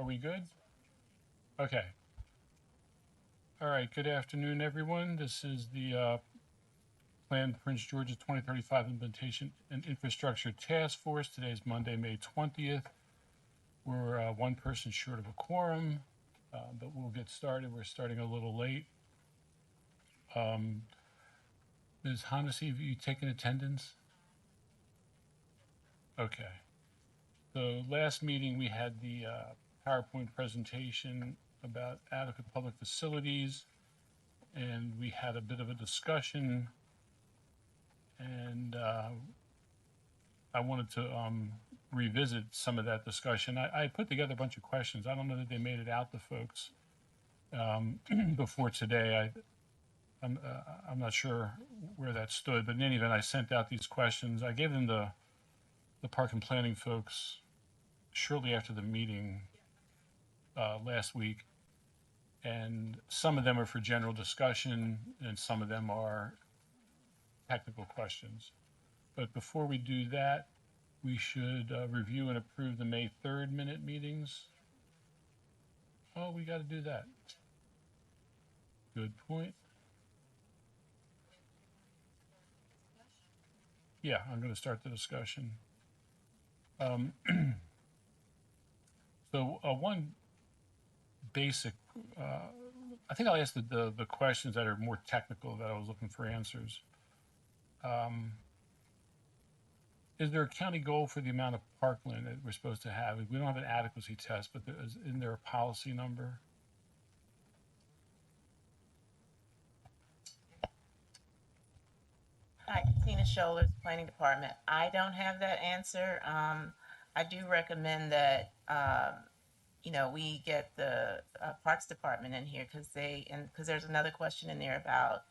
Are we good? Okay. All right. Good afternoon, everyone. This is the Planned Prince George's 2035 Implementation and Infrastructure Task Force. Today is Monday, May 20th. We're one person short of a quorum, but we'll get started. We're starting a little late. Ms. Honnessy, have you taken attendance? Okay. So last meeting we had the PowerPoint presentation about adequate public facilities, and we had a bit of a discussion, and I wanted to revisit some of that discussion. I put together a bunch of questions. I don't know that they made it out to folks before today. I'm not sure where that stood, but in any event, I sent out these questions. I gave them the park and planning folks shortly after the meeting last week, and some of them are for general discussion, and some of them are technical questions. But before we do that, we should review and approve the May 3rd minute meetings. Oh, we got to do that. Good point. Yeah, I'm going to start the discussion. So one basic, I think I'll ask the questions that are more technical that I was looking for answers. Is there a county goal for the amount of parkland that we're supposed to have? We don't have an adequacy test, but isn't there a policy number? Hi, Tina Schollers, Planning Department. I don't have that answer. I do recommend that, we get the Parks Department in here because there's another question in there about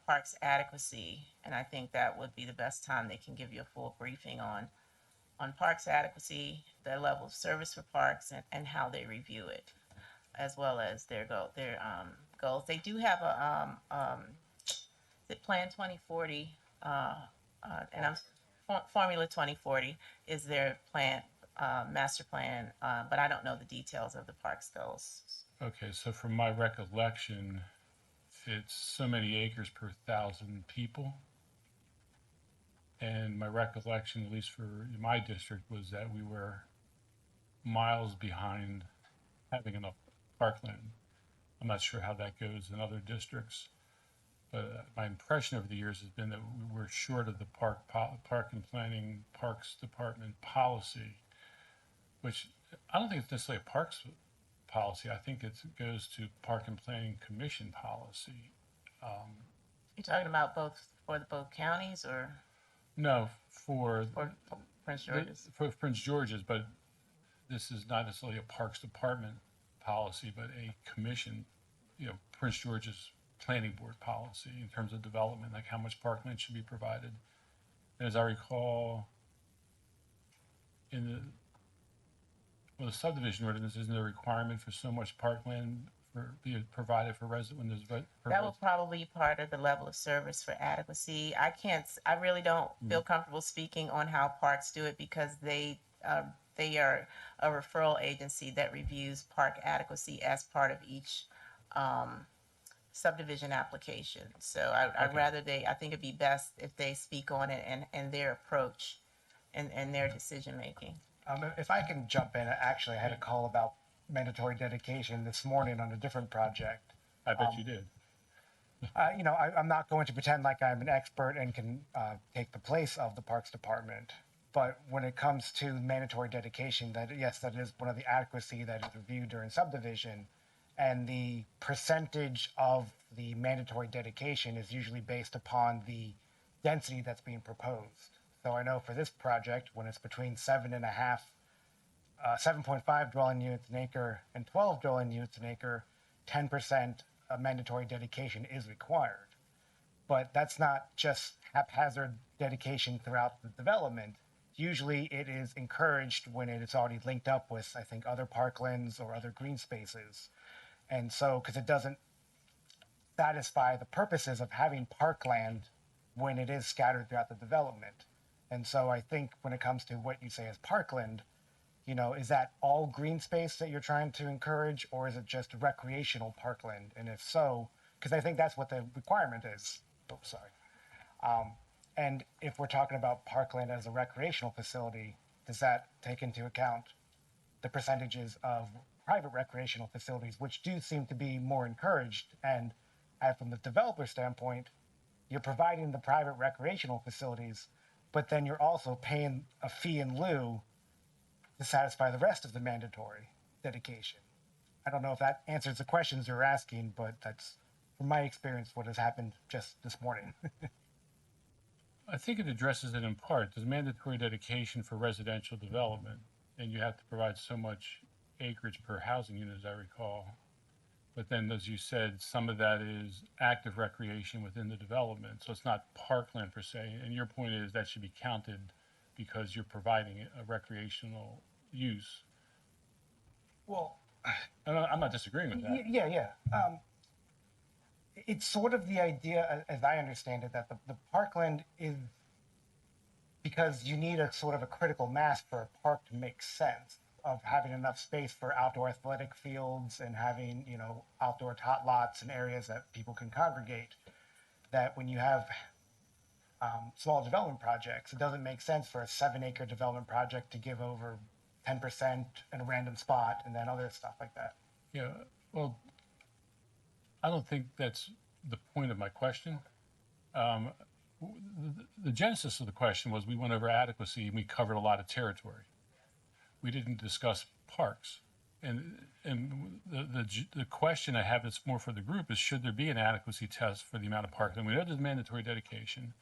parks adequacy, and I think that would be the best time they can give you a full briefing on parks adequacy, the level of service for parks, and how they review it, as well as their goals. They do have the Plan 2040, Formula 2040 is their plan, master plan, but I don't know the details of the parks goals. Okay, so from my recollection, it's so many acres per 1,000 people. And my recollection, at least for my district, was that we were miles behind having enough parkland. I'm not sure how that goes in other districts, but my impression over the years has been that we were short of the park and planning parks department policy, which I don't think it's necessarily a parks policy. I think it goes to Park and Planning Commission policy. You're talking about for both counties or No, for Prince George's? For Prince George's, but this is not necessarily a Parks Department policy, but a commission, Prince George's Planning Board policy in terms of development, like how much parkland should be provided. And as I recall, in the subdivision ordinance, isn't there a requirement for so much parkland be provided for resident when there's that will probably be part of the level of service for adequacy. I really don't feel comfortable speaking on how parks do it because they are a referral agency that reviews park adequacy as part of each subdivision application. So I'd rather I think it'd be best if they speak on it and their approach and their decision making. If I can jump in, actually, I had a call about mandatory dedication this morning on a different project. I bet you did. I'm not going to pretend like I'm an expert and can take the place of the Parks Department. But when it comes to mandatory dedication, that is one of the adequacy that is reviewed during subdivision. And the percentage of the mandatory dedication is usually based upon the density that's being proposed. So I know for this project, when it's between 7.5 dwelling units an acre and 12 dwelling units an acre, 10% of mandatory dedication is required. But that's not just haphazard dedication throughout the development. Usually it is encouraged when it is already linked up with, I think, other parklands or other green spaces. And so, because it doesn't satisfy the purposes of having parkland when it is scattered throughout the development. And so I think when it comes to what you say as parkland, You know, is that all green space that you're trying to encourage, or is it just recreational parkland? And if so, because I think that's what the requirement is. Oh, sorry. And if we're talking about parkland as a recreational facility, does that take into account the percentages of private recreational facilities, which do seem to be more encouraged? And from the developer standpoint, you're providing the private recreational facilities, but then you're also paying a fee in lieu to satisfy the rest of the mandatory dedication. I don't know if that answers the questions you're asking, but that's, from my experience, what has happened just this morning. I think it addresses it in part. There's mandatory dedication for residential development, and you have to provide so much acreage per housing unit, as I recall. But then, as you said, some of that is active recreation within the development, so it's not parkland per se. And your point is that should be counted because you're providing a recreational use. Well, I'm not disagreeing with that. yeah. It's sort of the idea, as I understand it, that the parkland is because you need a sort of a critical mass for a park to make sense of having enough space for outdoor athletic fields and having, you know, outdoor tot lots and areas that people can congregate. That when you have small development projects, it doesn't make sense for a 7-acre development project to give over 10% in a random spot and then other stuff like that. Yeah, well, I don't think that's the point of my question. The genesis of the question was we went over adequacy and we covered a lot of territory. We didn't discuss parks. And the question I have that's more for the group is, should there be an adequacy test for the amount of parking? We know there's mandatory dedication.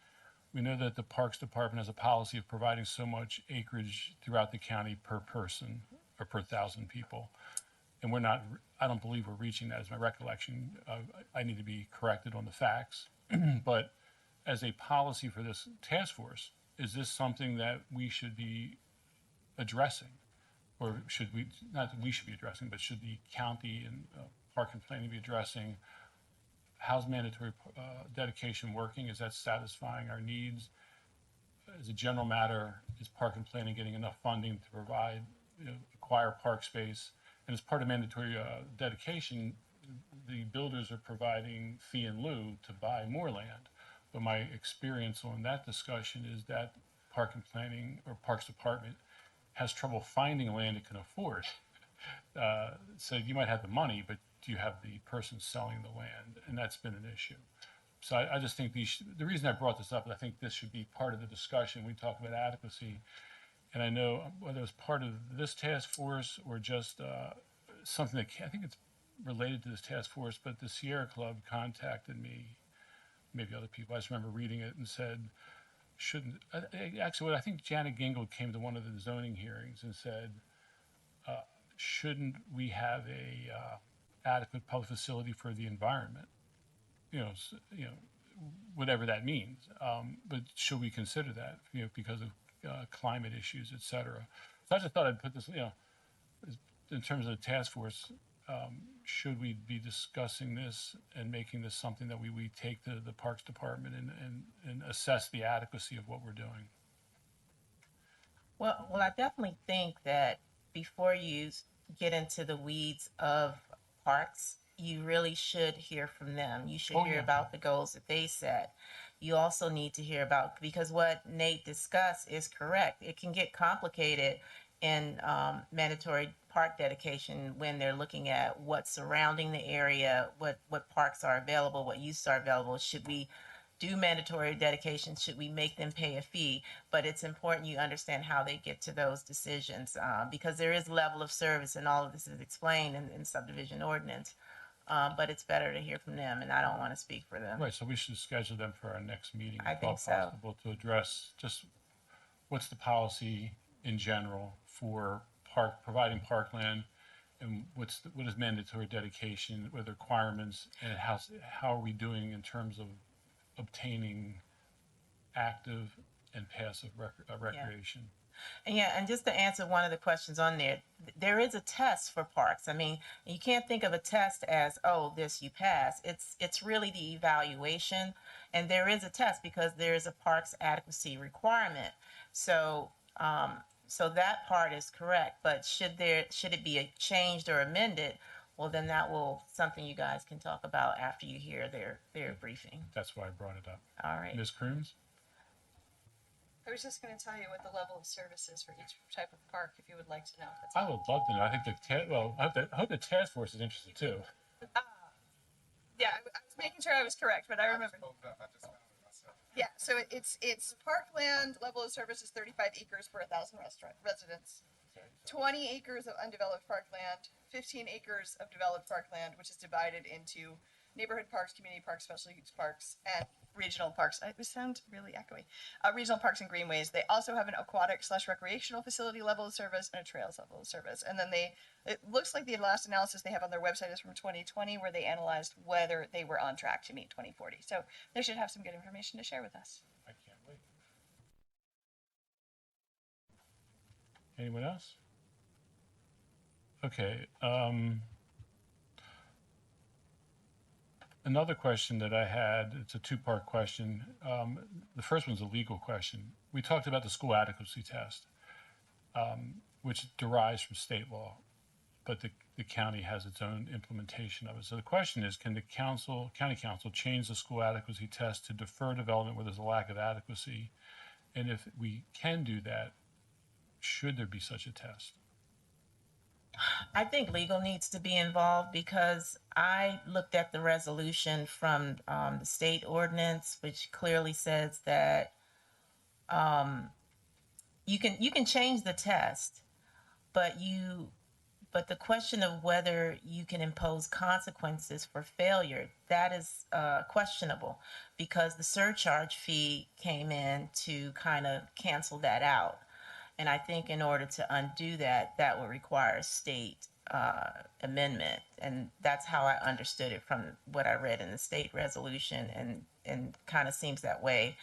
We know that the Parks Department has a policy of providing so much acreage throughout the county per person or per 1,000 people. And we're not, I don't believe we're reaching that, as my recollection. I need to be corrected on the facts. But as a policy for this task force, is this something that we should be addressing? Or should we, not that we should be addressing, but should the county and park and planning be addressing? How's mandatory dedication working? Is that satisfying our needs? As a general matter, is park and planning getting enough funding to provide, acquire park space? And as part of mandatory dedication, the builders are providing fee in lieu to buy more land. But my experience on that discussion is that park and planning or parks department has trouble finding land it can afford. So you might have the money, but do you have the person selling the land? And that's been an issue. So I just think the reason I brought this up is I think this should be part of the discussion. We talk about adequacy. And I know whether it's part of this task force or just something that I think it's related to this task force, but the Sierra Club contacted me, maybe other people. I just remember reading it and said, actually, I think Janet Gingold came to one of the zoning hearings and said, shouldn't we have a adequate public facility for the environment? Whatever that means. But should we consider that, because of climate issues, et cetera? So I just thought I'd put this, in terms of the task force, should we be discussing this and making this something that we take to the Parks Department and assess the adequacy of what we're doing? Well, I definitely think that before you get into the weeds of parks, you really should hear from them. You should hear about the goals that they set. You also need to hear about, because what Nate discussed is correct. It can get complicated in mandatory park dedication when they're looking at what's surrounding the area, what parks are available, what uses are available. Should we do mandatory dedication? Should we make them pay a fee? But it's important you understand how they get to those decisions, because there is level of service, and all of this is explained in subdivision ordinance. But it's better to hear from them, and I don't want to speak for them. Right, so we should schedule them for our next meeting. I if think so. possible, to address just what's the policy in general for providing parkland, and what is mandatory dedication, what are the requirements, and how are we doing in terms of obtaining active and passive recreation. And just to answer one of the questions on there, there is a test for parks. I mean, you can't think of a test as, oh, this you pass. It's really the evaluation, and there is a test because there is a parks adequacy requirement. So So that part is correct, but should it be changed or amended? Well, then that will, something you guys can talk about after you hear their briefing. That's why I brought it up. All right. Ms. Crooms? I was just going to tell you what the level of service is for each type of park, if you would like to know. That's I would love to know. I think I hope the task force is interested too. Yeah, I was making sure I was correct, but I remember. Yeah, so it's parkland level of service is 35 acres per 1,000 residents, 20 acres of undeveloped parkland, 15 acres of developed parkland, which is divided into neighborhood parks, community parks, special use parks, and regional parks. I sound really echoey. Regional parks and greenways. They also have an aquatic/recreational facility level of service and a trails level of service. And then it looks like the last analysis they have on their website is from 2020, where they analyzed whether they were on track to meet 2040. So they should have some good information to share with us. I can't wait. Anyone else? Okay. Another question that I had, it's a two-part question. The first one's a legal question. We talked about the school adequacy test, which derives from state law, but the county has its own implementation of it. So the question is, can the county council change the school adequacy test to defer development where there's a lack of adequacy? And if we can do that, should there be such a test? I think legal needs to be involved because I looked at the resolution from the state ordinance, which clearly says that you can change the test, but the question of whether you can impose consequences for failure, that is questionable, because the surcharge fee came in to kind of cancel that out. And I think in order to undo that, that would require a state amendment. And that's how I understood it from what I read in the state resolution, and kind of seems that way.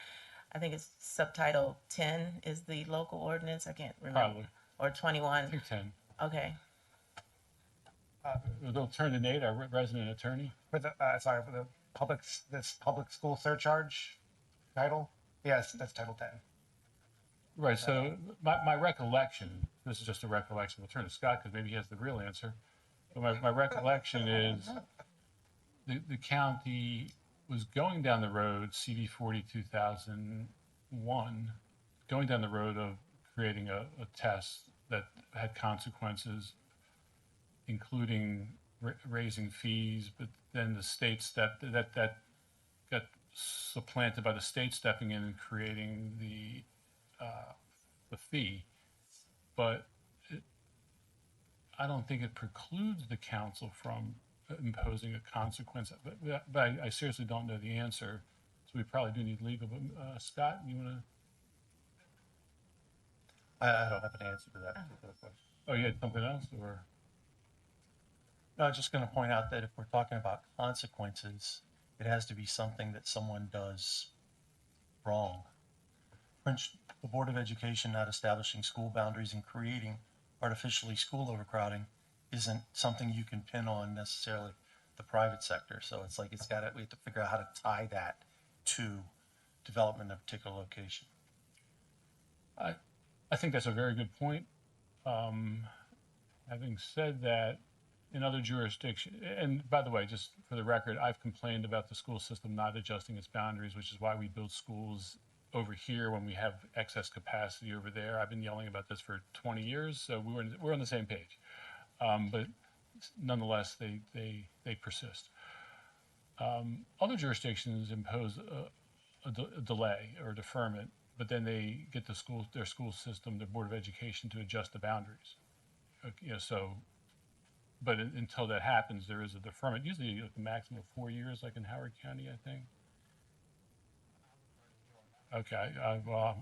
I think it's subtitle 10 is the local ordinance. I can't remember. Probably. Or 21. I think 10. Okay. We'll turn to Nate, our resident attorney. For the this public school surcharge title. Yes, that's Title 10. Right. So my recollection, this is just a recollection. We'll turn to Scott because maybe he has the real answer. But my recollection is the county was going down the road, CB 40 2001, going down the road of creating a test that had consequences, including raising fees. But then the state that got supplanted by the state stepping in and creating the fee, but I don't think it precludes the council from imposing a consequence. But I seriously don't know the answer, so we probably do need legal. But Scott, you want to? I don't have an answer to that particular question. Oh, you had something else, or? No, I was just going to point out that if we're talking about consequences, it has to be something that someone does wrong. The Board of Education not establishing school boundaries and creating artificially school overcrowding isn't something you can pin on necessarily the private sector. So it's like we have to figure out how to tie that to development in a particular location. I think that's a very good point. Having said that, in other jurisdictions, and by the way, just for the record, I've complained about the school system not adjusting its boundaries, which is why we build schools over here when we have excess capacity over there. I've been yelling about this for 20 years, so we're on the same page. But nonetheless, they persist. Other jurisdictions impose a delay or deferment, but then they get their school system, their Board of Education, to adjust the boundaries. But until that happens, there is a deferment, usually a maximum of 4 years, like in Howard County, I think. Okay, well,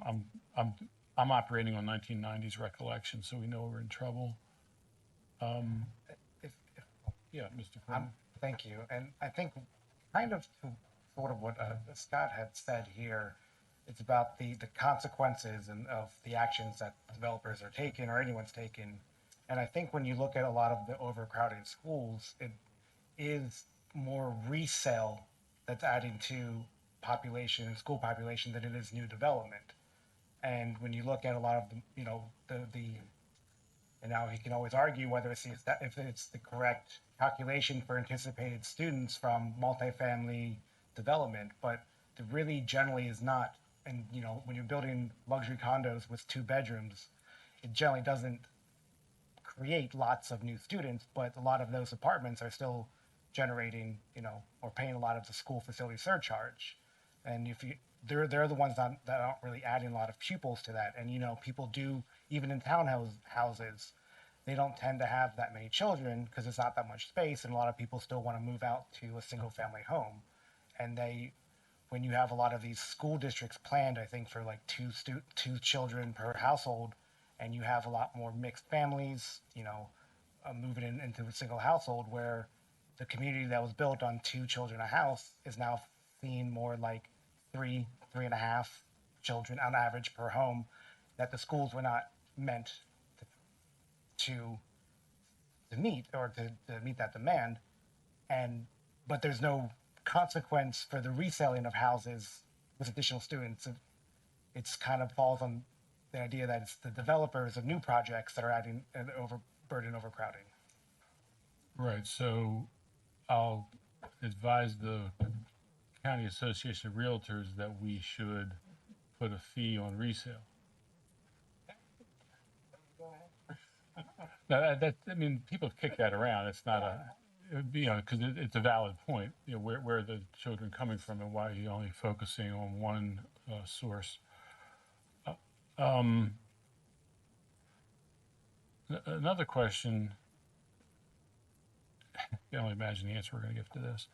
I'm operating on 1990s recollection, so we know we're in trouble. Yeah, Mr. Quinn. Thank you. And I think kind of to sort of what Scott had said here, it's about the consequences of the actions that developers are taking or anyone's taken. And I think when you look at a lot of the overcrowded schools, it is more resale that's adding to school population than it is new development. And when you look at a lot of the, and now he can always argue whether if it's the correct calculation for anticipated students from multifamily development, but it really generally is not. And when you're building luxury condos with 2 bedrooms, it generally doesn't create lots of new students, but a lot of those apartments are still generating, or paying a lot of the school facility surcharge. And if you, they're the ones that aren't really adding a lot of pupils to that. And, people do, even in houses, they don't tend to have that many children because it's not that much space. And a lot of people still want to move out to a single family home. And when you have a lot of these school districts planned, I think for like two children per household, and you have a lot more mixed families, moving into a single household, where the community that was built on 2 children a house is now seen more like 3.5 children on average per home, that the schools were not meant to meet, or to meet that demand. But there's no consequence for the reselling of houses with additional students. It's kind of falls on the idea that it's the developers of new projects that are adding an overcrowding. Right, so I'll advise the County Association of Realtors that we should put a fee on resale. Now, I mean, people kick that around. It's not because it's a valid point. Where are the children coming from, and why are you only focusing on one source? Another question. I can only imagine the answer we're going to give to this.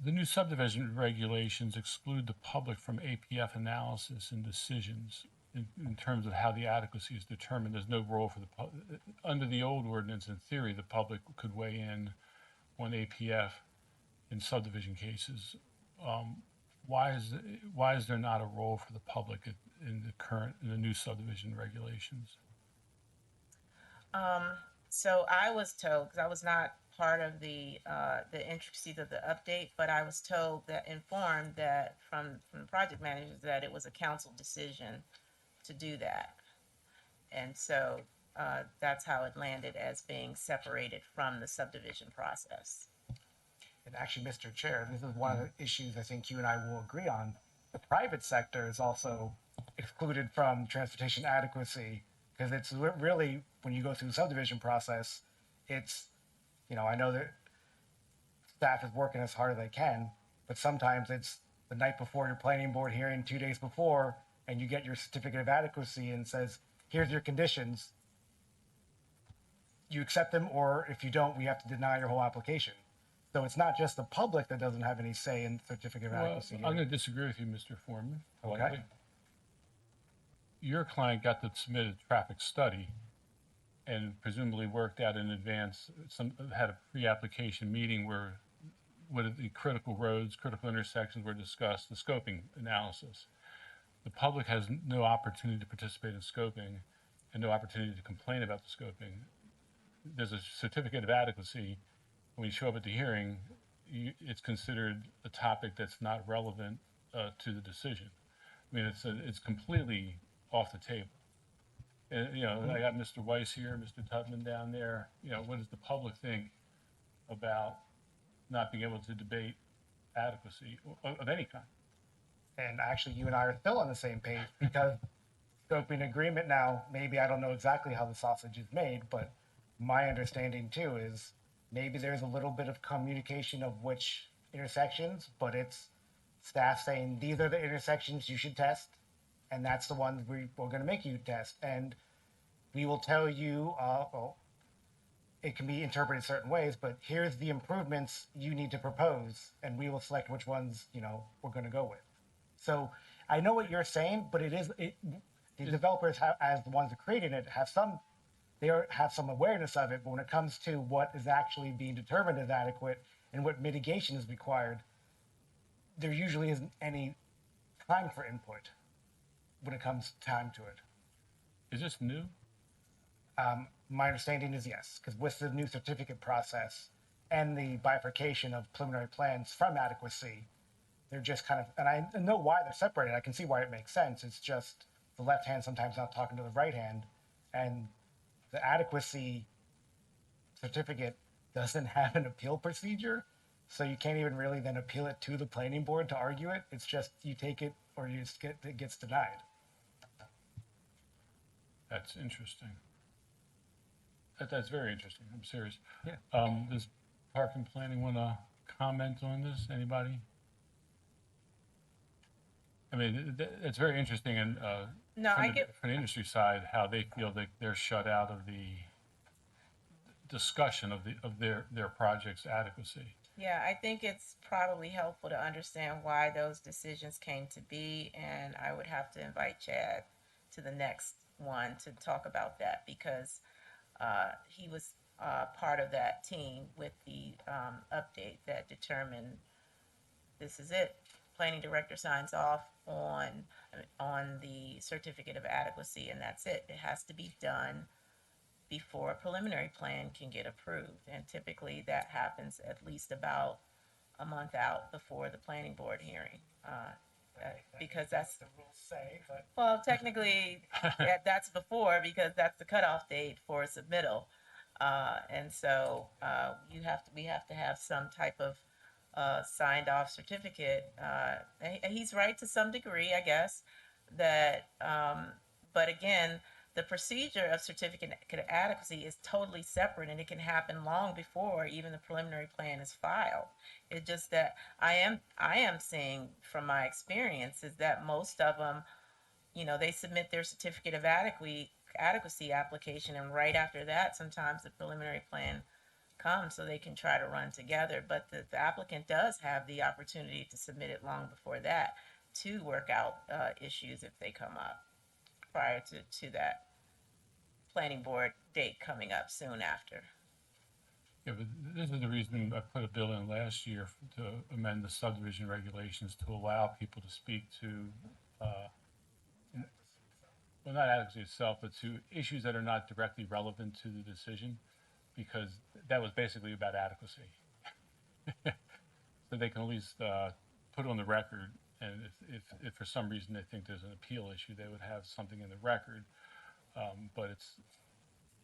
The new subdivision regulations exclude the public from APF analysis and decisions in terms of how the adequacy is determined. There's no role for the public. Under the old ordinance, in theory, the public could weigh in on APF in subdivision cases. Why is there not a role for the public in the new subdivision regulations? So I was told, because I was not part of the intricacies of the update, but I was informed that from the project managers that it was a council decision to do that. And so that's how it landed as being separated from the subdivision process. And actually, Mr. Chair, this is one of the issues I think you and I will agree on. The private sector is also excluded from transportation adequacy, because it's really, when you go through the subdivision process, it's, I know that staff is working as hard as they can, but sometimes it's the night before your planning board hearing, 2 days before, and you get your certificate of adequacy and says, here's your conditions. You accept them, or if you don't, we have to deny your whole application. So it's not just the public that doesn't have any say in certificate of adequacy. I'm going to disagree with you, Mr. Foreman. Okay. Your client got to submit a traffic study and presumably worked out in advance, had a pre-application meeting where what the critical roads, critical intersections were discussed, the scoping analysis. The public has no opportunity to participate in scoping and no opportunity to complain about the scoping. There's a certificate of adequacy. When you show up at the hearing, it's considered a topic that's not relevant to the decision. I mean, it's completely off the table. And, I got Mr. Weiss here, Mr. Tutman down there. What does the public think about not being able to debate adequacy of any kind? And actually, you and I are still on the same page, because scoping agreement now, maybe I don't know exactly how the sausage is made, but my understanding too is maybe there's a little bit of communication of which intersections, but it's staff saying these are the intersections you should test, and that's the ones we're going to make you test. And we will tell you, it can be interpreted certain ways, but here's the improvements you need to propose, and we will select which ones, we're going to go with. So I know what you're saying, but the developers as the ones creating it have some awareness of it, but when it comes to what is actually being determined as adequate and what mitigation is required, there usually isn't any time for input when it comes time to it. Is this new? My understanding is yes, because with the new certificate process and the bifurcation of preliminary plans from adequacy, they're just kind of, and I know why they're separated. I can see why it makes sense. It's just the left hand sometimes not talking to the right hand, and the adequacy certificate doesn't have an appeal procedure, so you can't even really then appeal it to the planning board to argue it. It's just you take it or you just get it gets denied. That's interesting. That's very interesting. I'm serious. Yeah. Does Park and Planning want to comment on this? Anybody? I mean, it's very interesting, and No, from I the, get, from the industry side, how they feel that they're shut out of the discussion of their project's adequacy. yeah, I think it's probably helpful to understand why those decisions came to be, and I would have to invite Chad to the next one to talk about that because he was part of that team with the update that determined this is it. Planning director signs off on the certificate of adequacy, and that's it. It has to be done before a preliminary plan can get approved, and typically that happens at least about a month out before the planning board hearing. Because that's the rules say, but well, technically, that's before because that's the cutoff date for submittal, and so we have to have some type of signed off certificate. And he's right to some degree, I guess. That, but again, the procedure of certificate of adequacy is totally separate, and it can happen long before even the preliminary plan is filed. It's just that I am seeing from my experience is that most of them, you know, they submit their certificate of adequacy application, and right after that, sometimes the preliminary plan comes so they can try to run together. But the applicant does have the opportunity to submit it long before that to work out issues if they come up prior to that planning board date coming up soon after. Yeah, but this is the reason I put a bill in last year to amend the subdivision regulations to allow people to speak to, well, not adequacy itself, but to issues that are not directly relevant to the decision, because that was basically about adequacy. So they can at least put on the record, and if for some reason they think there's an appeal issue, they would have something in the record. But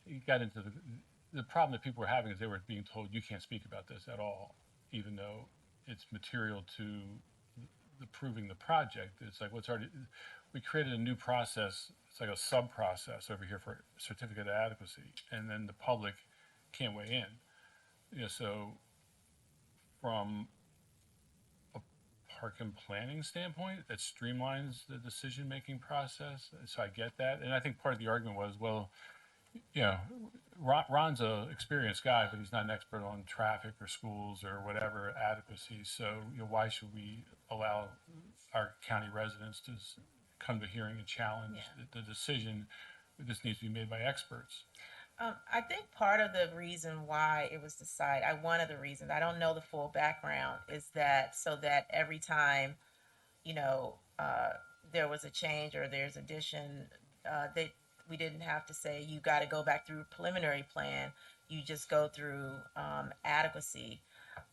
it got into the problem that people were having is they were being told you can't speak about this at all, even though it's material to the proving the project. It's like we created a new process. It's like a sub process over here for certificate of adequacy, and then the public can't weigh in. You know, so from a park and planning standpoint, that streamlines the decision-making process. So I get that, and I think part of the argument was, well, you know, Ron's a experienced guy, but he's not an expert on traffic or schools or whatever adequacy. So, you know, why should we allow our county residents to come to hearing and challenge the decision? This needs to be made by experts. I think part of the reason why it was decided, one of the reasons, I don't know the full background, is that so that every time, you know, there was a change or there's addition, we didn't have to say you got to go back through preliminary plan. You just go through adequacy.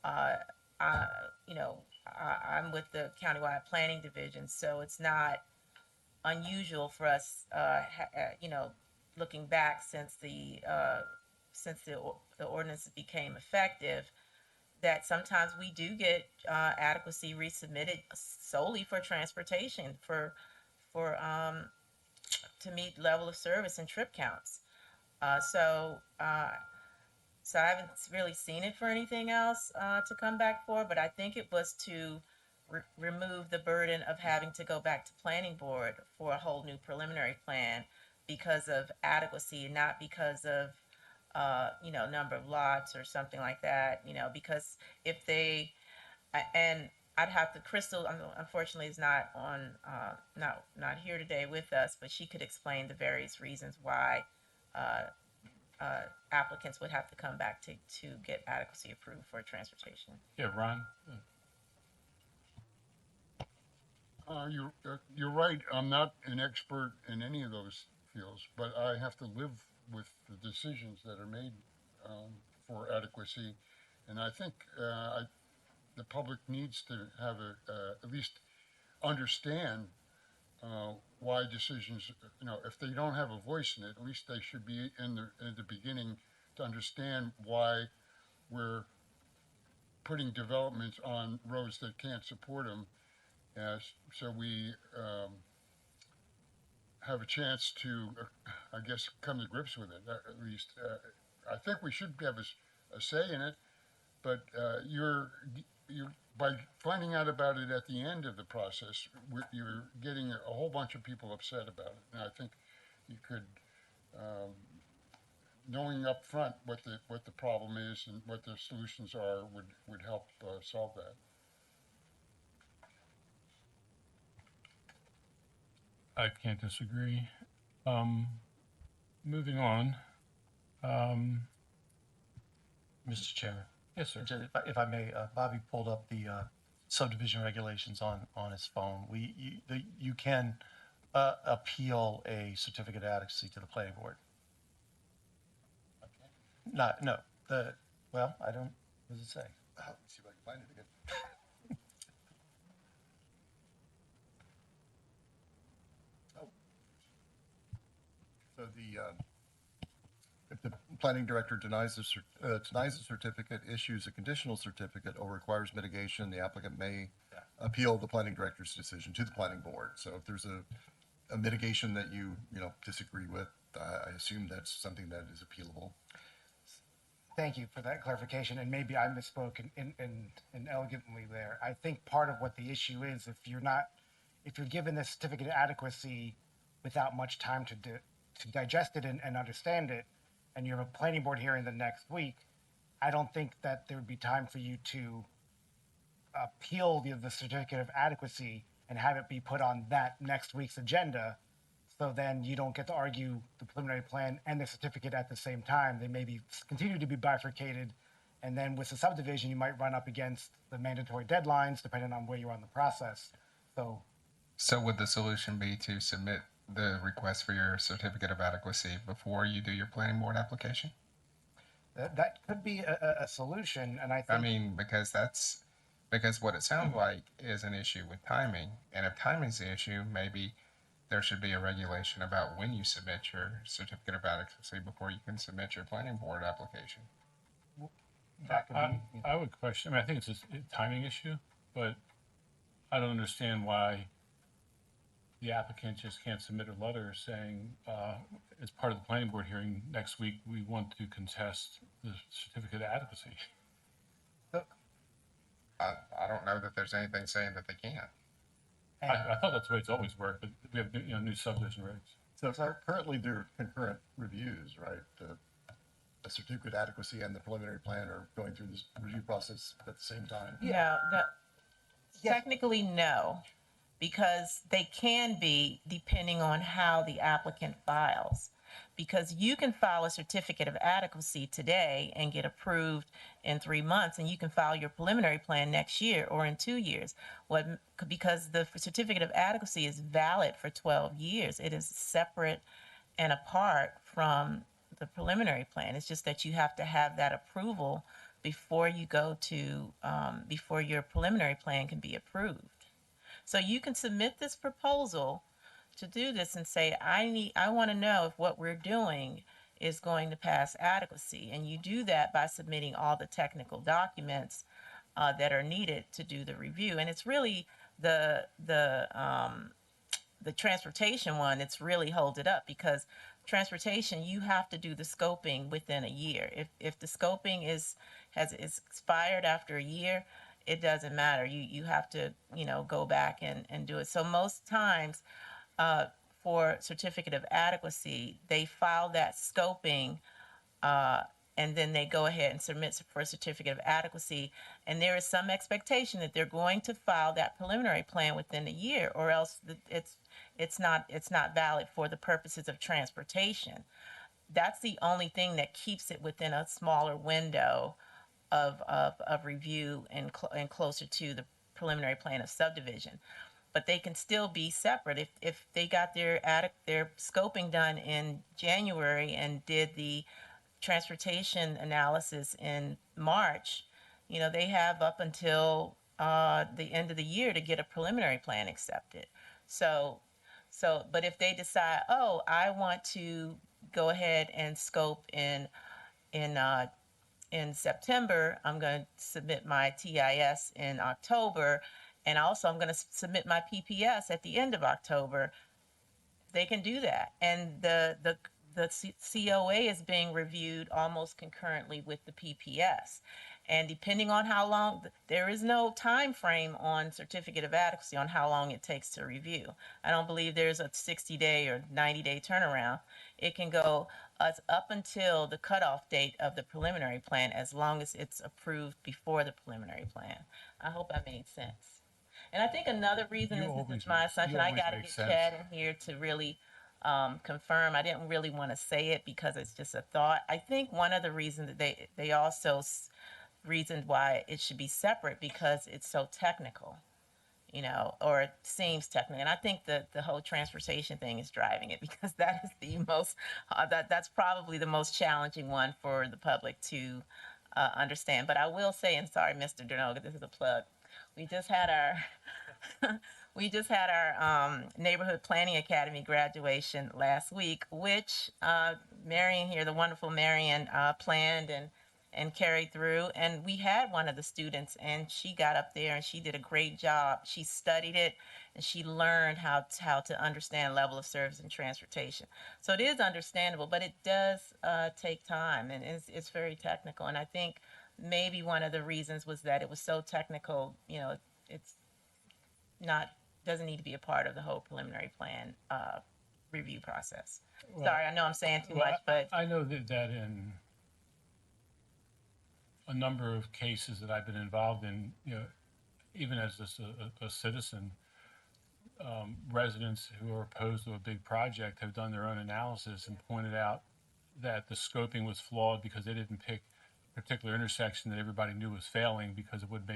You know, I'm with the countywide planning division, so it's not unusual for us, you know, looking back since the ordinance became effective, that sometimes we do get adequacy resubmitted solely for transportation to meet level of service and trip counts. So I haven't really seen it for anything else to come back for, but I think it was to remove the burden of having to go back to planning board for a whole new preliminary plan because of adequacy, not because of you know, number of lots or something like that. You know, because if they and I'd have to, Crystal unfortunately is not on not here today with us, but she could explain the various reasons why applicants would have to come back to get adequacy approved for transportation. Yeah, Ron. You're right. I'm not an expert in any of those fields, but I have to live with the decisions that are made for adequacy, and I think the public needs to have at least understand why decisions, if they don't have a voice in it, at least they should be in the beginning to understand why we're putting developments on roads that can't support them, so we have a chance to, I guess, come to grips with it. At least, I think we should have a say in it. But you're by finding out about it at the end of the process, you're getting a whole bunch of people upset about it. And I think you could, knowing up front what the problem is and what the solutions are, would help solve that. I can't disagree. Moving on. Mr. Chairman, Yes, sir. if I may, Bobby pulled up the subdivision regulations on his phone. You can appeal a certificate of adequacy to the planning board. Not, no, well, I don't, what does it say? See if I can find it again. Oh. So if the planning director denies the certificate, issues a conditional certificate, or requires mitigation, the applicant may appeal the planning director's decision to the planning board. So if there's a mitigation that you disagree with, I assume that's something that is appealable. Thank you for that clarification, and maybe I misspoke in elegantly there. I think part of what the issue is, if you're given this certificate of adequacy without much time to digest it and understand it, and you have a planning board hearing the next week, I don't think that there would be time for you to appeal the certificate of adequacy and have it be put on that next week's agenda. So then you don't get to argue the preliminary plan and the certificate at the same time. They may continue to be bifurcated. And then with the subdivision, you might run up against the mandatory deadlines, depending on where you are in the process. So would the solution be to submit the request for your certificate of adequacy before you do your planning board application? That could be a solution. And I think, because what it sounds like is an issue with timing. And if timing's the issue, maybe there should be a regulation about when you submit your certificate of adequacy before you can submit your planning board application. that could be, I would question, I think it's a timing issue, but I don't understand why the applicant just can't submit a letter saying, as part of the planning board hearing next week, we want to contest the certificate of adequacy. I don't know that there's anything saying that they can't. I thought that's the way it's always worked, but we have new subdivision regs. So currently there are concurrent reviews, right? The certificate of adequacy and the preliminary plan are going through this review process at the same time. No, technically no, because they can be depending on how the applicant files. Because you can file a certificate of adequacy today and get approved in 3 months, and you can file your preliminary plan next year or in 2 years. Because the certificate of adequacy is valid for 12 years. It is separate and apart from the preliminary plan. It's just that you have to have that approval before you go to, before your preliminary plan can be approved. So you can submit this proposal to do this and say, I want to know if what we're doing is going to pass adequacy. And you do that by submitting all the technical documents that are needed to do the review. And it's really the transportation one that's really hold it up, because transportation, you have to do the scoping within a year. If the scoping is expired after a year, it doesn't matter. You have to, go back and do it. So most times, for certificate of adequacy, they file that scoping, and then they go ahead and submit for a certificate of adequacy. And there is some expectation that they're going to file that preliminary plan within a year, or else it's not valid for the purposes of transportation. That's the only thing that keeps it within a smaller window of review and closer to the preliminary plan of subdivision. But they can still be separate. If they got their scoping done in January and did the transportation analysis in March, they have up until the end of the year to get a preliminary plan accepted. So So, but if they decide, oh, I want to go ahead and scope in in September, I'm going to submit my TIS in October, and also I'm going to submit my PPS at the end of October. They can do that, and COA is being reviewed almost concurrently with the PPS. And depending on how long, there is no time frame on certificate of adequacy on how long it takes to review. I don't believe there's a 60-day or 90-day turnaround. It can go up until the cutoff date of the preliminary plan, as long as it's approved before the preliminary plan. I hope that made sense. And I think another reason, You this always is my make- assumption, you I always got to make get sense. Chad in here to really confirm. I didn't really want to say it because it's just a thought. I think one of the reasons that they also reasoned why it should be separate, because it's so technical, you know, or it seems technical. And I think that the whole transportation thing is driving it, because that is the most, that's probably the most challenging one for the public to understand. But I will say, and sorry, Mr. Dernoga, this is a plug. We just had our neighborhood planning academy graduation last week, which Marion here, the wonderful Marion, planned and carried through. And we had one of the students, and she got up there and she did a great job. She studied it and she learned how to understand level of service and transportation. So it is understandable, but it does take time, and it's very technical. And I think maybe one of the reasons was that it was so technical, you know, it's not, doesn't need to be a part of the whole preliminary plan review process. Sorry, I know I'm saying too Well, much, but I know that in a number of cases that I've been involved in, you know, even as just a citizen, residents who are opposed to a big project have done their own analysis and pointed out that the scoping was flawed because they didn't pick a particular intersection that everybody knew was failing, because it would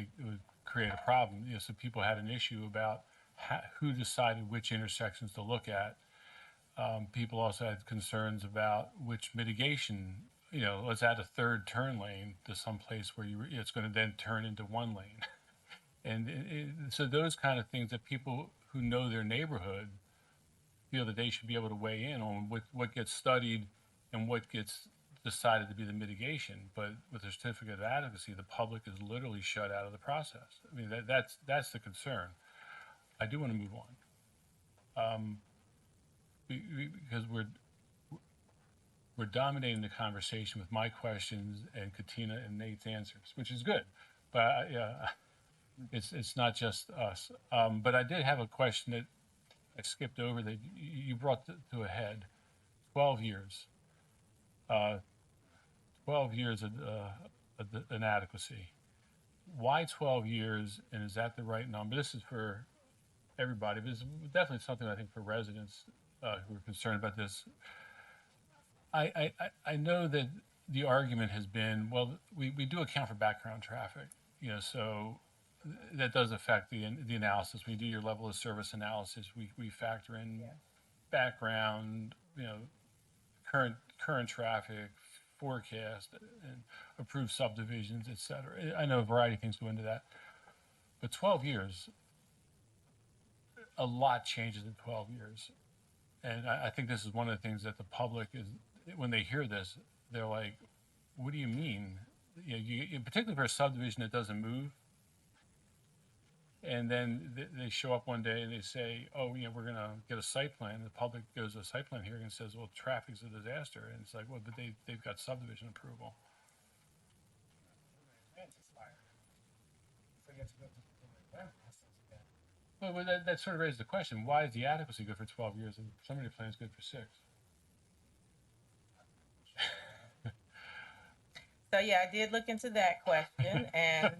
create a problem. You know, so people had an issue about who decided which intersections to look at. People also had concerns about which mitigation, you know, let's add a third turn lane to some place where it's going to then turn into one lane. And so those kind of things that people who know their neighborhood feel that they should be able to weigh in on what gets studied and what gets decided to be the mitigation. But with the certificate of adequacy, the public is literally shut out of the process. I mean, that's the concern. I do want to move on. Because we're dominating the conversation with my questions and Katina and Nate's answers, which is good. But yeah, it's not just us. But I did have a question that I skipped over that you brought to a head. 12 years. 12 years of inadequacy. Why 12 years, and is that the right number? This is for everybody, but it's definitely something I think for residents who are concerned about this. I know that the argument has been, well, we do account for background traffic, you know, so that does affect the analysis. When you do your level of service analysis, we factor in background, you know, current traffic, forecast, and approved subdivisions, et cetera. I know a variety of things go into that. But 12 years, a lot changes in 12 years. And I think this is one of the things that the public is, when they hear this, they're like, what do you mean? You know, particularly for a subdivision that doesn't move. And then they show up one day and they say, oh, you know, we're going to get a site plan. The public goes to a site plan hearing and says, well, traffic's a disaster. And it's like, well, but they've got subdivision approval. Well, that sort of raises the question, why is the adequacy good for 12 years and somebody plan's good for 6? so yeah, I did look into that question, and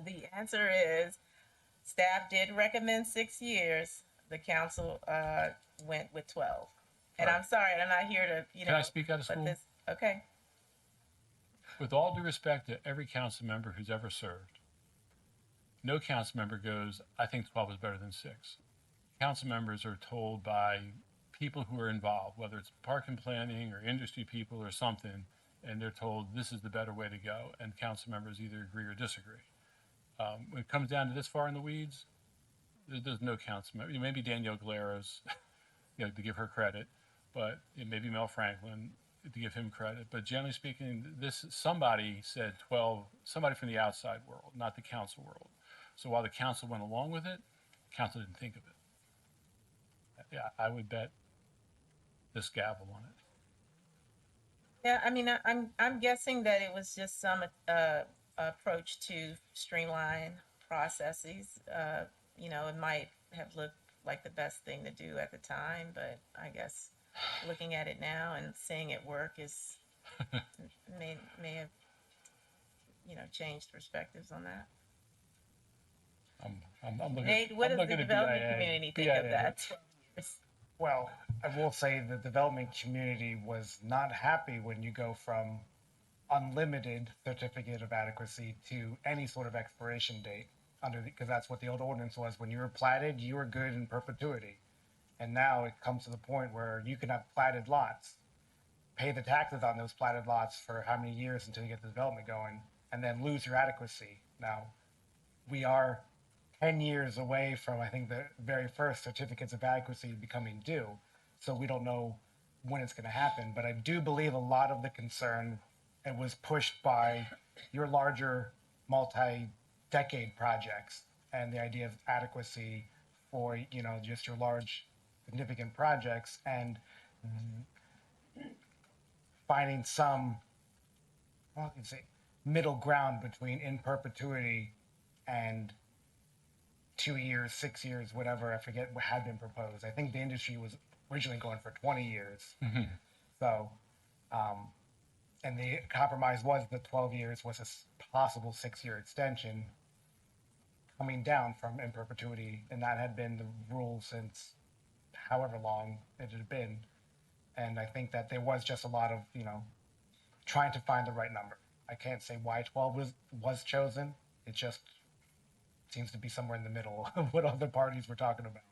the answer is staff did recommend 6 years. The council went with 12. And I'm sorry, I'm not here to, you know. Can I speak out of but school? Okay. With all due respect to every council member who's ever served, no council member goes, I think 12 is better than 6. Council members are told by people who are involved, whether it's parking planning or industry people or something, and they're told this is the better way to go, and council members either agree or disagree. When it comes down to this far in the weeds, there's no council member. Maybe Danielle Galeros, to give her credit, but maybe Mel Franklin to give him credit. But generally speaking, somebody said 12. Somebody from the outside world, not the council world. So while the council went along with it, council didn't think of it. Yeah, I would bet this gavel on it. Yeah, I mean, I'm guessing that it was just some approach to streamline processes. It might have looked like the best thing to do at the time, but I guess looking at it now and seeing it work is may have changed perspectives on that. I'm looking. Nate, what I'm does the looking at development BIA. community think of that? Well, I will say the development community was not happy when you go from unlimited certificate of adequacy to any sort of expiration date because that's what the old ordinance was. When you were platted, you were good in perpetuity. And now it comes to the point where you can have platted lots, pay the taxes on those platted lots for how many years until you get the development going, and then lose your adequacy. Now, we are 10 years away from, I think, the very first certificates of adequacy becoming due. So we don't know when it's going to happen. But I do believe a lot of the concern was pushed by your larger multi-decade projects and the idea of adequacy for, just your large significant projects and finding some, well, you say, middle ground between in perpetuity and 2 years, 6 years, whatever. I forget what had been proposed. I think the industry was originally going for 20 years. So, and the compromise was that 12 years was a possible 6-year extension coming down from in perpetuity. And that had been the rule since however long it had been. And I think that there was just a lot of, trying to find the right number. I can't say why 12 was chosen. It just seems to be somewhere in the middle of what other parties were talking about.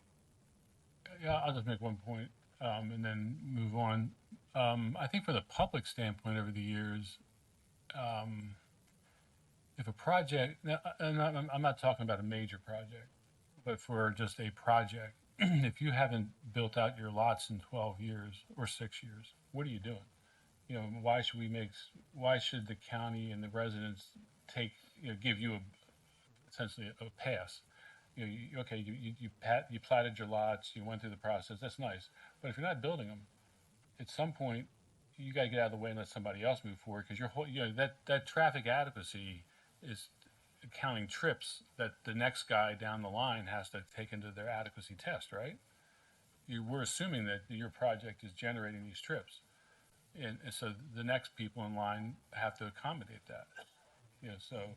Yeah, I'll just make one point, and then move on. I think from the public standpoint over the years, if a project, now, I'm not talking about a major project, but for just a project, if you haven't built out your lots in 12 years or 6 years, what are you doing? Why should the county and the residents give you essentially a pass? You platted your lots, you went through the process. That's nice, but if you're not building them, at some point you got to get out of the way and let somebody else move forward because your whole that traffic adequacy is counting trips that the next guy down the line has to take into their adequacy test, right? We're assuming that your project is generating these trips, and so the next people in line have to accommodate that. So.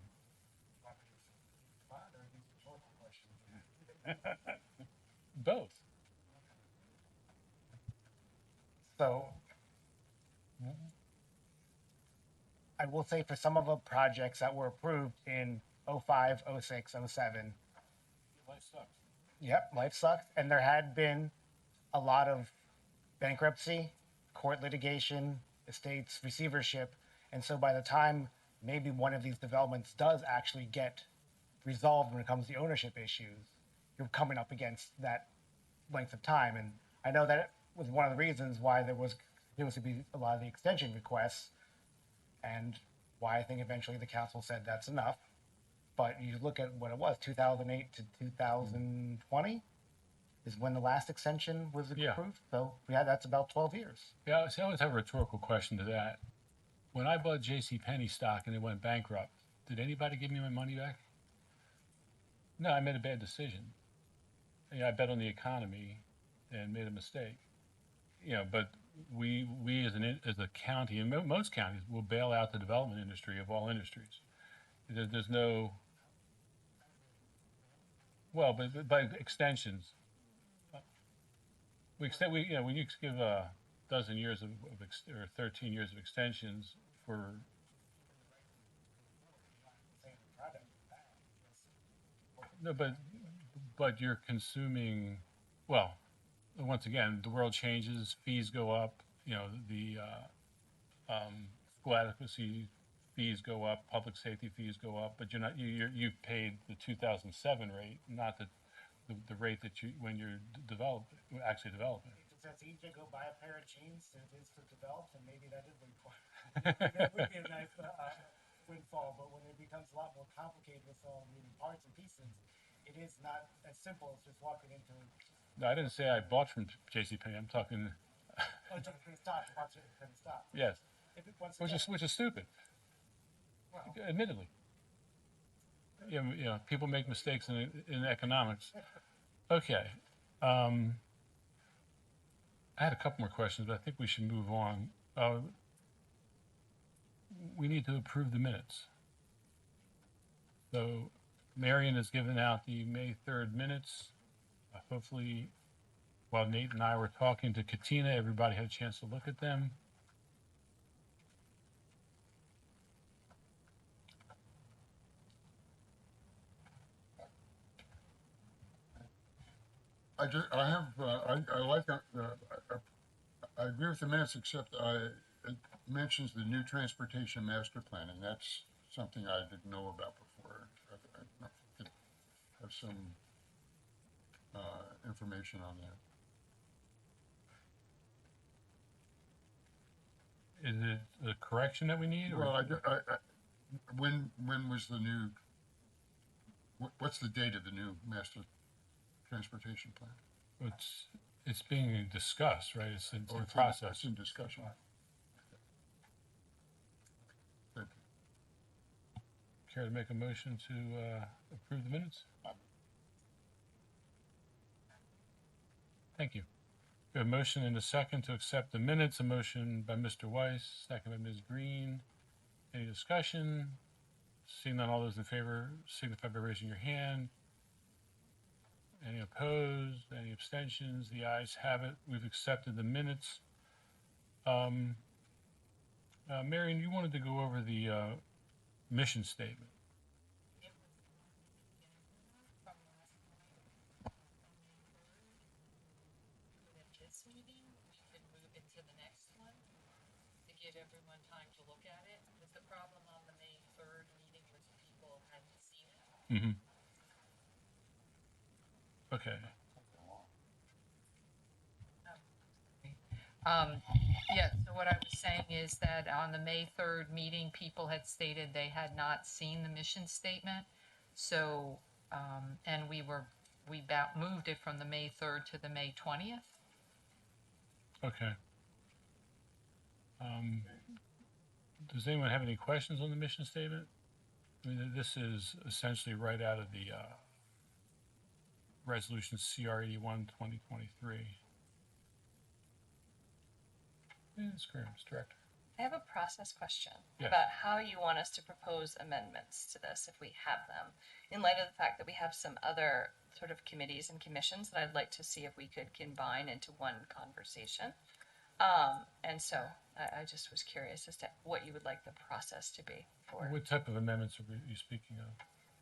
Both. So I will say for some of the projects that were approved in 05, 06, 07, Life sucks. yep, life sucked. And there had been a lot of bankruptcy, court litigation, estates, receivership. And so by the time maybe one of these developments does actually get resolved when it comes to ownership issues, you're coming up against that length of time. And I know that was one of the reasons why there was to be a lot of the extension requests and why I think eventually the council said that's enough. But you look at what it was, 2008 to 2020 is when the last extension was approved. Yeah. So that's about 12 years. Yeah, see, I always have a rhetorical question to that. When I bought JCPenney stock and it went bankrupt, did anybody give me my money back? No, I made a bad decision. I bet on the economy and made a mistake. But we as a county, and most counties will bail out the development industry of all industries. There's no, well, but by extensions, when you give a dozen years or 13 years of extensions for. No, but you're consuming, well, once again, the world changes, fees go up, the school adequacy fees go up, public safety fees go up, but you've paid the 2007 rate, not the the rate that you, when you're actually developing. It's as easy to go buy a pair of jeans as it is to develop, and maybe that is that would be a nice windfall. But when it becomes a lot more complicated with all moving parts and pieces, it is not as simple as just walking into. No, I didn't say I bought from JCPenney. I'm talking, Oh, just for the stop, watch it and stop. yes, If it, once which again, is stupid, well, admittedly. You know, people make mistakes in economics. Okay. I had a couple more questions, but I think we should move on. We need to approve the minutes. So Marion has given out the May 3rd minutes. Hopefully, while Nate and I were talking to Katina, everybody had a chance to look at them. I like, I agree with the minutes, except it mentions the new transportation master plan, and that's something I didn't know about before. I could have some, information on that. Is it a correction that we need? Or? Well, when was the new, what's the date of the new master transportation plan? It's being discussed, right? It's in Or it's process. It's in discussion. Thank you. Care to make a motion to approve the minutes? Thank you. We have a motion and a second to accept the minutes. A motion by Mr. Weiss, second by Ms. Green. Any discussion? Seeing none, all those in favor signify by raising your hand. Any opposed? Any abstentions? The ayes have it. We've accepted the minutes. Marion, you wanted to go over the mission statement. This meeting, we could move it to the next one to give everyone time to look at it. Because the problem on the May 3rd meeting was people hadn't seen it. Mm-hmm. Okay. Yeah, so what I was saying is that on the May 3rd meeting, people had stated they had not seen the mission statement. So, and we moved it from the May 3rd to the May 20th. Okay. Does anyone have any questions on the mission statement? I mean, this is essentially right out of the resolution CR 81 2023. Ms. Grahams, Director. I have a process question Yes. about how you want us to propose amendments to this if we have them, in light of the fact that we have some other sort of committees and commissions that I'd like to see if we could combine into one conversation. And so I just was curious as to what you would like the process to be for. What type of amendments are you speaking of?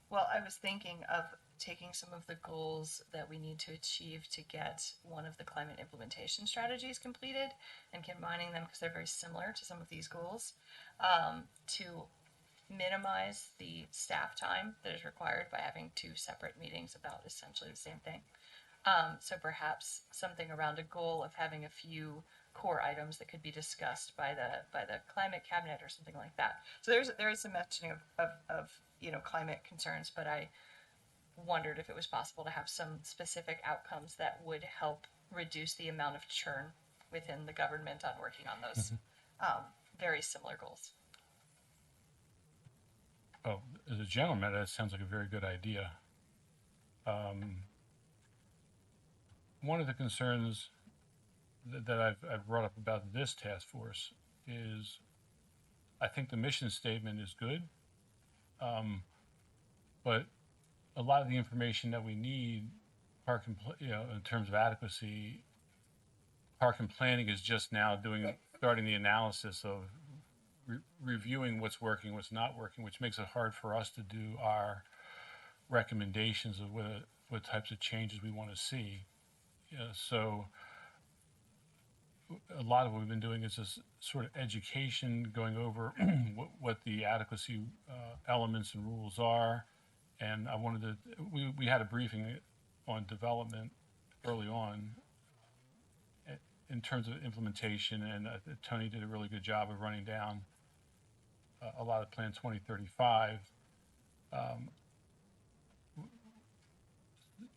Well, I was thinking of taking some of the goals that we need to achieve to get one of the climate implementation strategies completed and combining them, because they're very similar to some of these goals, to minimize the staff time that is required by having two separate meetings about essentially the same thing. So perhaps something around a goal of having a few core items that could be discussed by the climate cabinet or something like that. So there is some mentioning of climate concerns, but I wondered if it was possible to have some specific outcomes that would help reduce the amount of churn within the government on working on those very similar goals. Oh, as a general matter, that sounds like a very good idea. One of the concerns that I've brought up about this task force is I think the mission statement is good, but a lot of the information that we need, in terms of adequacy, Park and Planning is just now starting the analysis of reviewing what's working, what's not working, which makes it hard for us to do our recommendations of what types of changes we want to see. So a lot of what we've been doing is this sort of education, going over what the adequacy elements and rules are. And I wanted to, we had a briefing on development early on in terms of implementation, and Tony did a really good job of running down a lot of Plan 2035.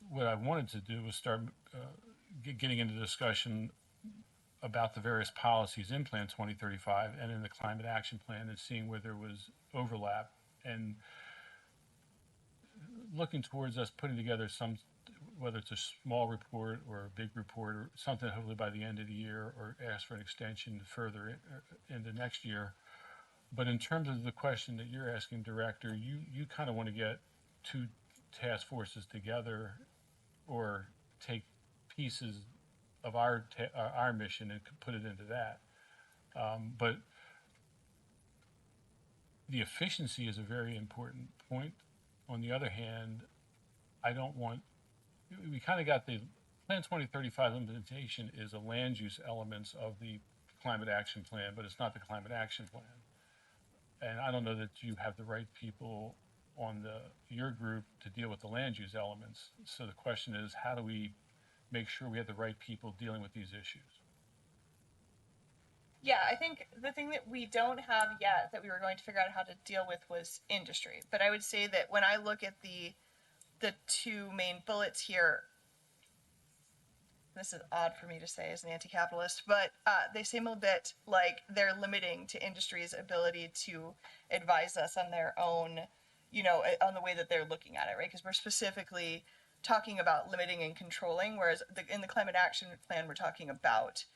What I wanted to do was start getting into discussion about the various policies in Plan 2035 and in the Climate Action Plan, and seeing where there was overlap, and looking towards us putting together some, whether it's a small report or a big report or something, hopefully by the end of the year, or ask for an extension further into next year. But in terms of the question that you're asking, Director, you kind of want to get two task forces together, or take pieces of our mission and put it into that. But the efficiency is a very important point. On the other hand, I don't want, we kind of got the Plan 2035 implementation is a land use elements of the Climate Action Plan, but it's not the Climate Action Plan. And I don't know that you have the right people on your group to deal with the land use elements. So the question is, how do we make sure we have the right people dealing with these issues? Yeah, I think the thing that we don't have yet that we were going to figure out how to deal with was industry. But I would say that when I look at the two main bullets here, this is odd for me to say as an anti-capitalist, but they seem a bit like they're limiting to industry's ability to advise us on their own, on the way that they're looking at it, right? Because we're specifically talking about limiting and controlling, whereas in the Climate Action Plan, we're talking about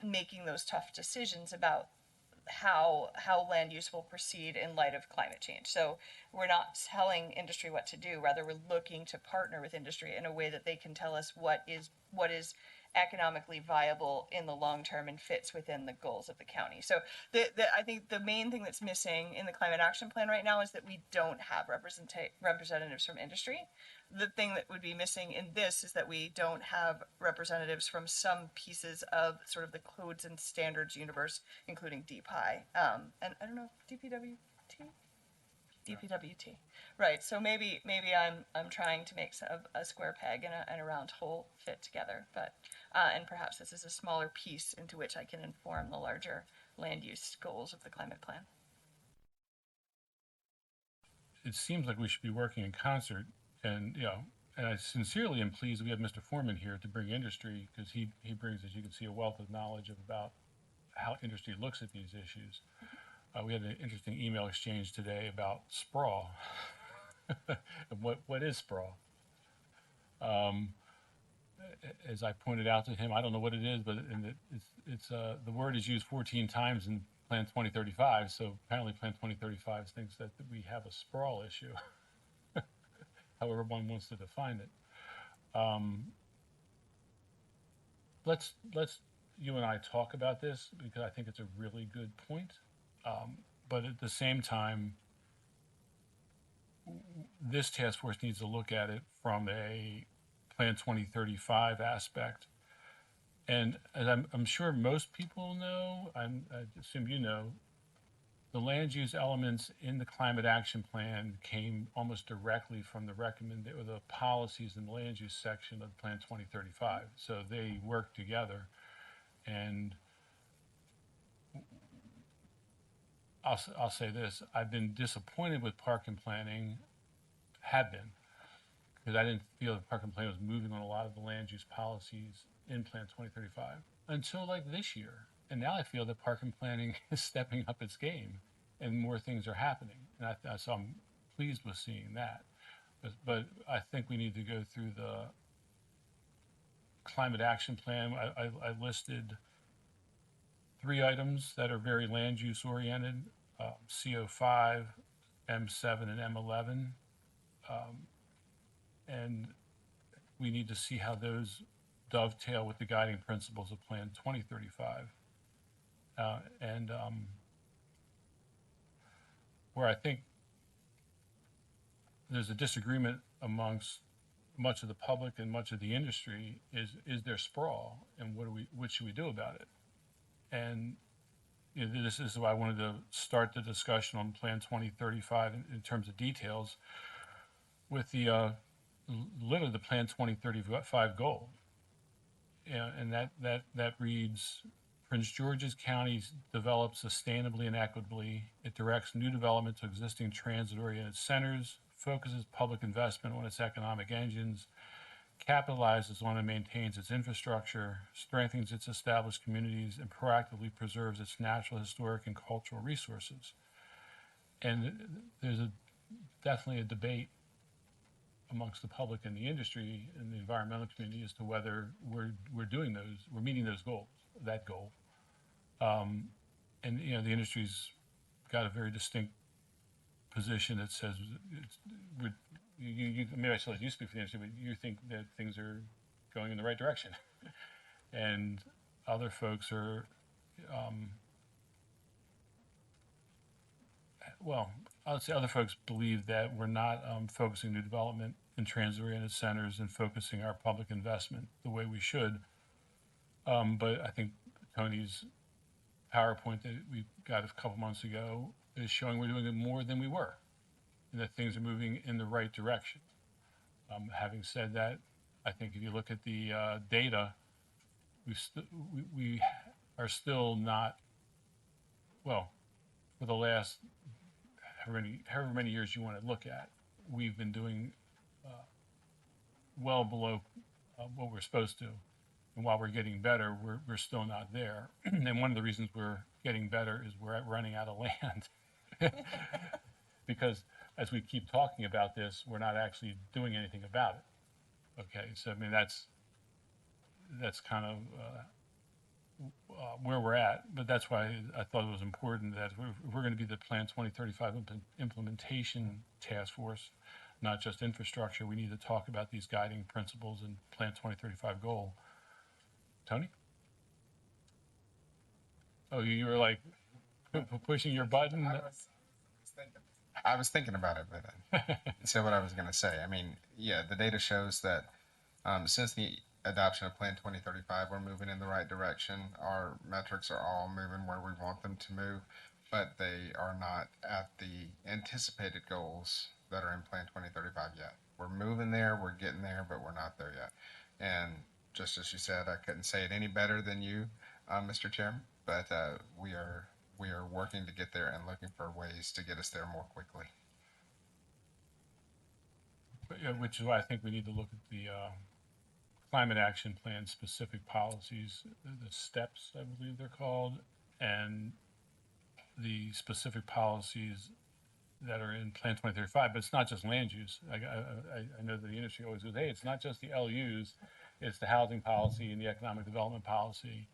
making those tough decisions about how land use will proceed in light of climate change. So we're not telling industry what to do, rather we're looking to partner with industry in a way that they can tell us what is economically viable in the long term and fits within the goals of the county. So I think the main thing that's missing in the Climate Action Plan right now is that we don't have representatives from industry. The thing that would be missing in this is that we don't have representatives from some pieces of sort of the codes and standards universe, including DPI. And I don't know, DPWT. Right. So maybe I'm trying to make a square peg and a round hole fit together, but and perhaps this is a smaller piece into which I can inform the larger land use goals of the climate plan. It seems like we should be working in concert, and and I sincerely am pleased that we have Mr. Foreman here to bring industry, because he brings, as you can see, a wealth of knowledge about how industry looks at these issues. We had an interesting email exchange today about sprawl. And what is sprawl? As I pointed out to him, I don't know what it is, but it's the word is used 14 times in Plan 2035. So apparently Plan 2035 thinks that we have a sprawl issue, however one wants to define it. Let's you and I talk about this, because I think it's a really good point. But at the same time, this task force needs to look at it from a Plan 2035 aspect. And as I'm sure most people know, I assume you know, the land use elements in the Climate Action Plan came almost directly from the policies in the land use section of Plan 2035. So they work together. And I'll say this, I've been disappointed with Park and Planning, because I didn't feel that Park and Planning was moving on a lot of the land use policies in Plan 2035 until like this year. And now I feel that Park and Planning is stepping up its game and more things are happening. And so I'm pleased with seeing that. But I think we need to go through the Climate Action Plan. I listed 3 items that are very land use oriented, CO5, M7, and M11. And we need to see how those dovetail with the guiding principles of Plan 2035. Where I think there's a disagreement amongst much of the public and much of the industry is there sprawl, and what should we do about it? And this is why I wanted to start the discussion on Plan 2035 in terms of details with the literally the Plan 2035 goal. Yeah, and that reads, Prince George's County develops sustainably and equitably. It directs new development to existing transit-oriented centers, focuses public investment on its economic engines, capitalizes on and maintains its infrastructure, strengthens its established communities, and proactively preserves its natural, historic, and cultural resources. And there's definitely a debate amongst the public and the industry and the environmental community as to whether we're meeting those goals, that goal. And the industry's got a very distinct position that says maybe I should let you speak for the industry, but you think that things are going in the right direction, and other folks are, I would say other folks believe that we're not focusing new development in transit-oriented centers and focusing our public investment the way we should. But I think Tony's PowerPoint that we got a couple months ago is showing we're doing it more than we were, and that things are moving in the right direction. Having said that, I think if you look at the data, we are still not, well, for the last however many years you want to look at, we've been doing well below what we're supposed to. And while we're getting better, we're still not there. And one of the reasons we're getting better is we're running out of land. Because as we keep talking about this, we're not actually doing anything about it. Okay, so I mean, that's kind of where we're at. But that's why I thought it was important that if we're going to be the Plan 2035 implementation task force, not just infrastructure, we need to talk about these guiding principles and Plan 2035 goal. Tony? Oh, you were like pushing your button? I was thinking about it, but I said what I was going to say. I mean, yeah, the data shows that since the adoption of Plan 2035, we're moving in the right direction. Our metrics are all moving where we want them to move, but they are not at the anticipated goals that are in Plan 2035 yet. We're moving there, we're getting there, but we're not there yet. And just as you said, I couldn't say it any better than you, Mr. Chairman, but we are working to get there and looking for ways to get us there more quickly. But, yeah, which is why I think we need to look at the climate action plan specific policies, the steps, I believe they're called, and the specific policies that are in Plan 2035. But it's not just land use. I know that the industry always goes, hey, it's not just the LUs, it's the housing policy and the economic development policy,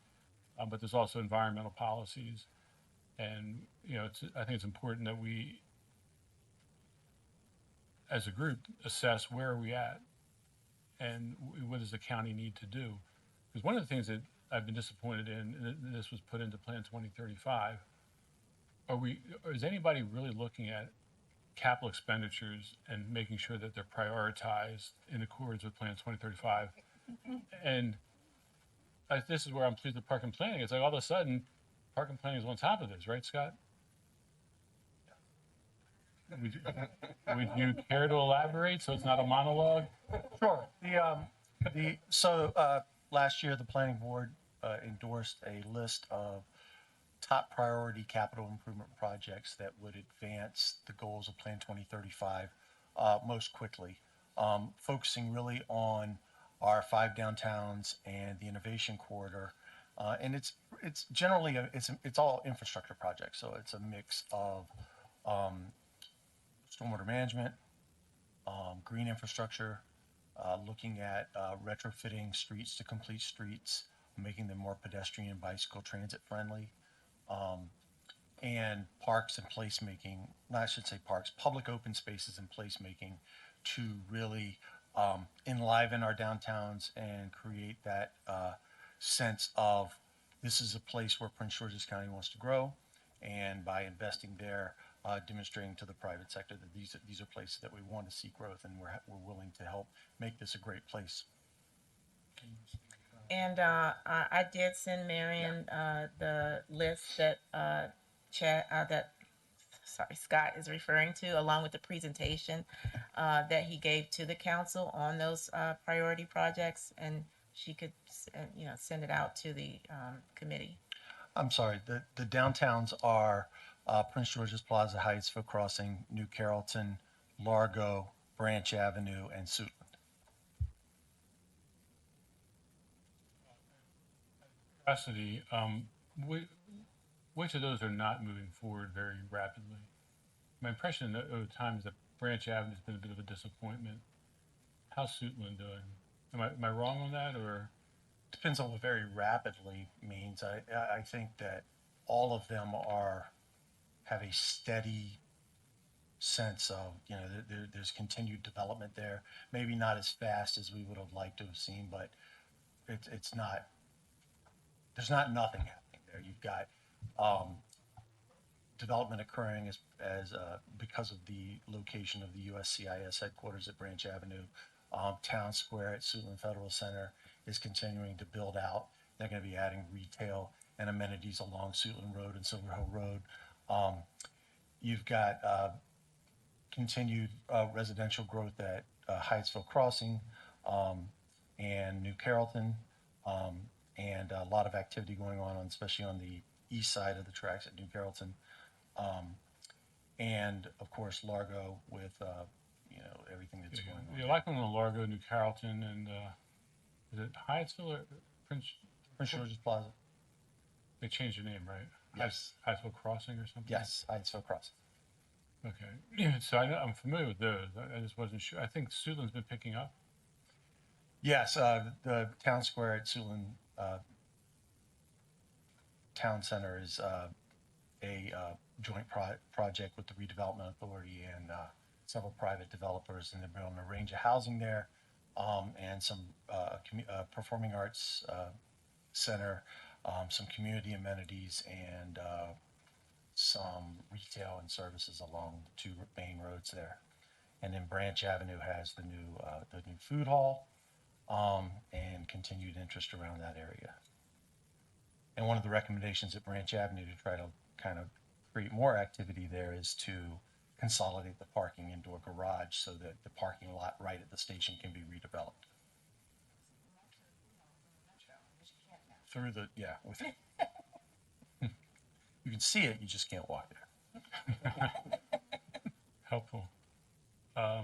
but there's also environmental policies. And, I think it's important that we, as a group, assess where are we at and what does the county need to do? Because one of the things that I've been disappointed in, and this was put into Plan 2035, is anybody really looking at capital expenditures and making sure that they're prioritized in accordance with Plan 2035? And this is where I'm pleased with Park and Planning. It's like all of a sudden, Park and Planning is on top of this, right, Scott? Would you care to elaborate so it's not a monologue? Sure. Last year, the planning board endorsed a list of top priority capital improvement projects that would advance the goals of Plan 2035 most quickly, focusing really on our 5 downtowns and the innovation corridor. And it's generally it's all infrastructure projects, so it's a mix of stormwater management, green infrastructure, looking at retrofitting streets to complete streets, making them more pedestrian and bicycle transit friendly, and parks and placemaking. I should say parks, public open spaces and placemaking, to really enliven our downtowns and create that sense of this is a place where Prince George's County wants to grow, and by investing there, demonstrating to the private sector that these are places that we want to see growth, and we're willing to help make this a great place. And I did send Marion the list that that Scott is referring to, along with the presentation that he gave to the council on those priority projects, and she could, send it out to the committee. I'm sorry, the downtowns are Prince George's Plaza Heights, Foot Crossing, New Carrollton, Largo, Branch Avenue, and Suitland. Curiosity, which of those are not moving forward very rapidly? My impression over time is that Branch Avenue has been a bit of a disappointment. How's Suitland doing? Am I wrong on that, or? Depends on what very rapidly means. I think that all of them have a steady sense of, there's continued development there. Maybe not as fast as we would have liked to have seen, but it's not, there's not nothing happening there. You've got development occurring as because of the location of the USCIS headquarters at Branch Avenue. Town Square at Suitland Federal Center is continuing to build out. They're going to be adding retail and amenities along Suitland Road and Silver Hill Road. You've got continued residential growth at Hyattsville Crossing and New Carrollton, and a lot of activity going on, especially on the east side of the tracks at New Carrollton. And of course, Largo with everything that's going on. You like one in Largo, New Carrollton, and is it Hyattsville or Prince George's Plaza. They changed their name, right? Yes. Hyattsville Crossing or something? Yes, Hyattsville Crossing. Okay. Yeah, so I'm familiar with those. I just wasn't sure. I think Suitland's been picking up. Yes, the Town Square at Suitland Town Center is a joint project with the Redevelopment Authority and several private developers, and they're building a range of housing there, and some performing arts center, some community amenities, and some retail and services along the two main roads there. And then Branch Avenue has the new food hall, and continued interest around that area. And one of the recommendations at Branch Avenue to try to kind of create more activity there is to consolidate the parking into a garage so that the parking lot right at the station can be redeveloped. Through the, with you can see it, you just can't walk there. Helpful. I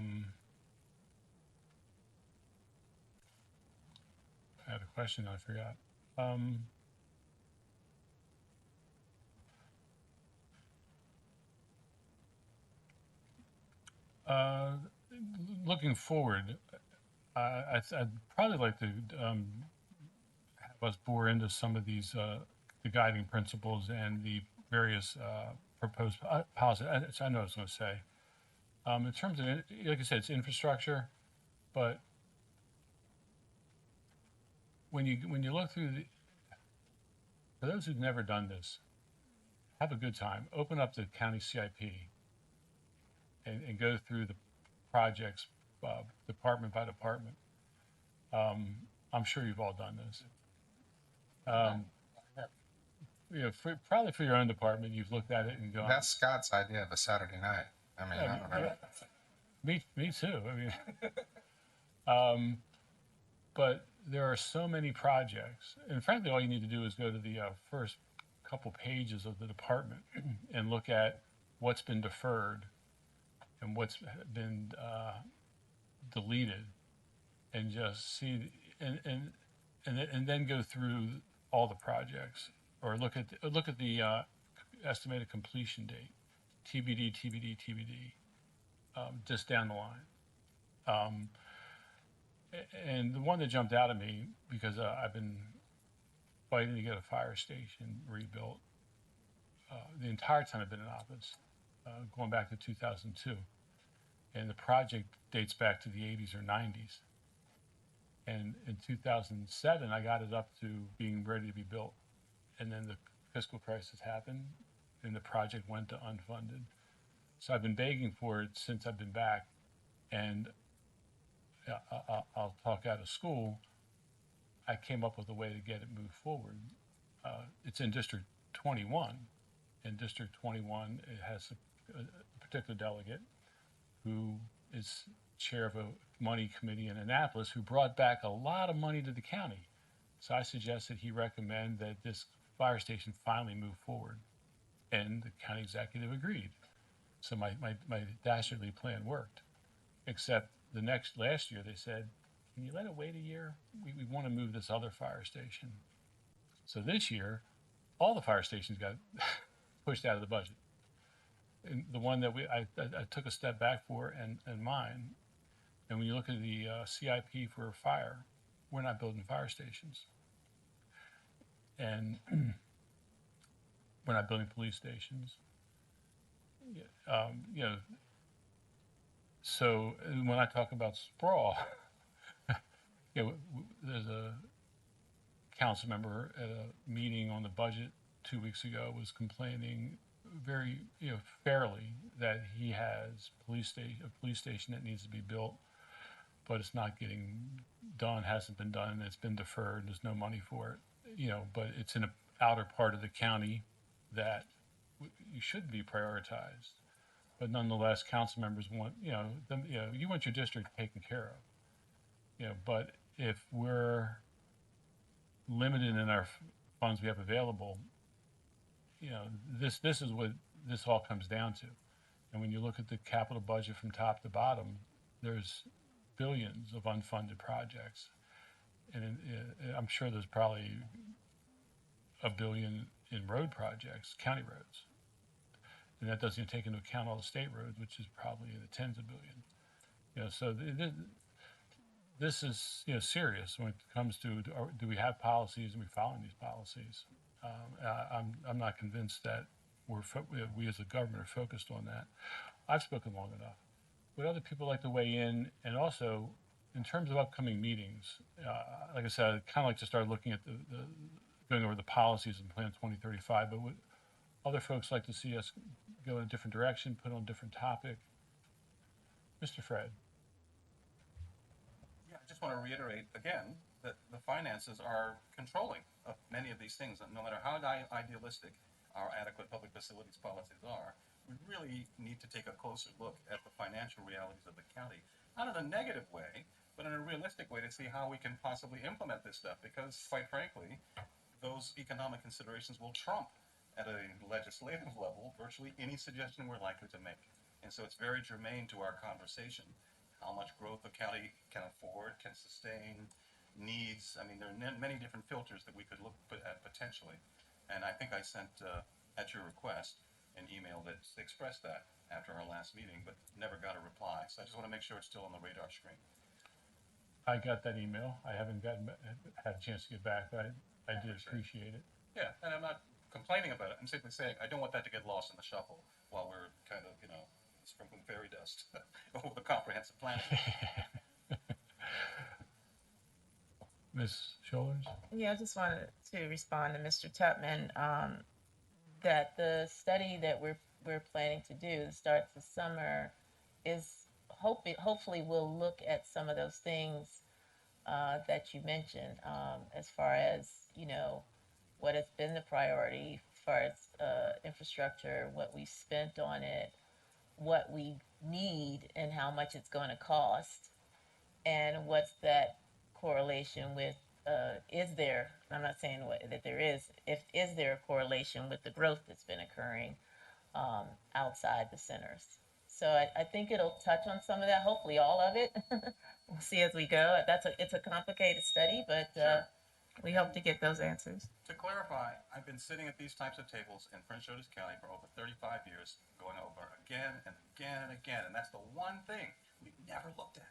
had a question I forgot. Looking forward, I'd probably like to have us bore into some of these the guiding principles and the various proposed policies. I know what I was going to say. In terms of, like I said, it's infrastructure, but when you look through for those who've never done this, have a good time. Open up the county CIP and go through the projects department by department. I'm sure you've all done this. Probably for your own department, you've looked at it and gone. That's Scott's idea of a Saturday night. I mean, I don't know. Me too. I mean, but there are so many projects, and frankly, all you need to do is go to the first couple pages of the department and look at what's been deferred and what's been deleted, and just see, and then go through all the projects, or look at the estimated completion date, TBD, just down the line. And the one that jumped out at me, because I've been fighting to get a fire station rebuilt the entire time I've been in office, going back to 2002. And the project dates back to the 80s or 90s. And in 2007, I got it up to being ready to be built. And then the fiscal crisis happened, and the project went to unfunded. So I've been begging for it since I've been back. And I'll talk out of school. I came up with a way to get it moved forward. It's in District 21. In District 21, it has a particular delegate who is chair of a money committee in Annapolis who brought back a lot of money to the county. So I suggested he recommend that this fire station finally move forward. And the county executive agreed. So my dastardly plan worked. Except last year they said, can you let it wait a year? We want to move this other fire station. So this year, all the fire stations got pushed out of the budget. And the one that I took a step back for and mine. And when you look at the CIP for fire, we're not building fire stations. And we're not building police stations. You know, so when I talk about sprawl, you know, there's a council member at a meeting on the budget 2 weeks ago was complaining very, fairly that he has a police station that needs to be built, but it's not getting done, hasn't been done, and it's been deferred. There's no money for it, but it's in an outer part of the county that you should be prioritized. But nonetheless, council members want, you want your district taken care of, but if we're limited in our funds we have available, this is what this all comes down to. And when you look at the capital budget from top to bottom, there's billions of unfunded projects. And I'm sure there's probably $1 billion in road projects, county roads. And that doesn't even take into account all the state roads, which is probably in the tens of billions. So this is serious when it comes to do we have policies and we following these policies. I'm not convinced that we as a government are focused on that. I've spoken long enough. Would other people like to weigh in? And also, in terms of upcoming meetings, like I said, I'd kind of like to start looking at going over the policies in Plan 2035. But would other folks like to see us go in a different direction, put on a different topic? Mr. Fred. Yeah, I just want to reiterate again that the finances are controlling of many of these things. And no matter how idealistic our adequate public facilities policies are, we really need to take a closer look at the financial realities of the county. Not in a negative way, but in a realistic way to see how we can possibly implement this stuff. Because quite frankly, those economic considerations will trump at a legislative level virtually any suggestion we're likely to make. And so it's very germane to our conversation how much growth the county can afford, can sustain, needs. I mean, there are many different filters that we could look at potentially. And I think I sent, at your request, an email that expressed that after our last meeting, but never got a reply. So I just want to make sure it's still on the radar screen. I got that email. I haven't had a chance to get back, but I did appreciate it. Yeah, and I'm not complaining about it. I'm simply saying I don't want that to get lost in the shuffle while we're kind of, sprinkling fairy dust over the comprehensive plan. Ms. Schollers? Yeah, I just wanted to respond to Mr. Tupman, that the study that we're planning to do that starts this summer is hopefully we'll look at some of those things that you mentioned, as far as, what has been the priority as far as infrastructure, what we spent on it, what we need and how much it's going to cost, and what's that correlation with, I'm not saying that there is there a correlation with the growth that's been occurring outside the centers. So I think it'll touch on some of that, hopefully all of it. We'll see as we go. It's a complicated study, but we hope to get those answers. To clarify, I've been sitting at these types of tables in Prince George's County for over 35 years, going over again and again and again, and that's the one thing we've never looked at.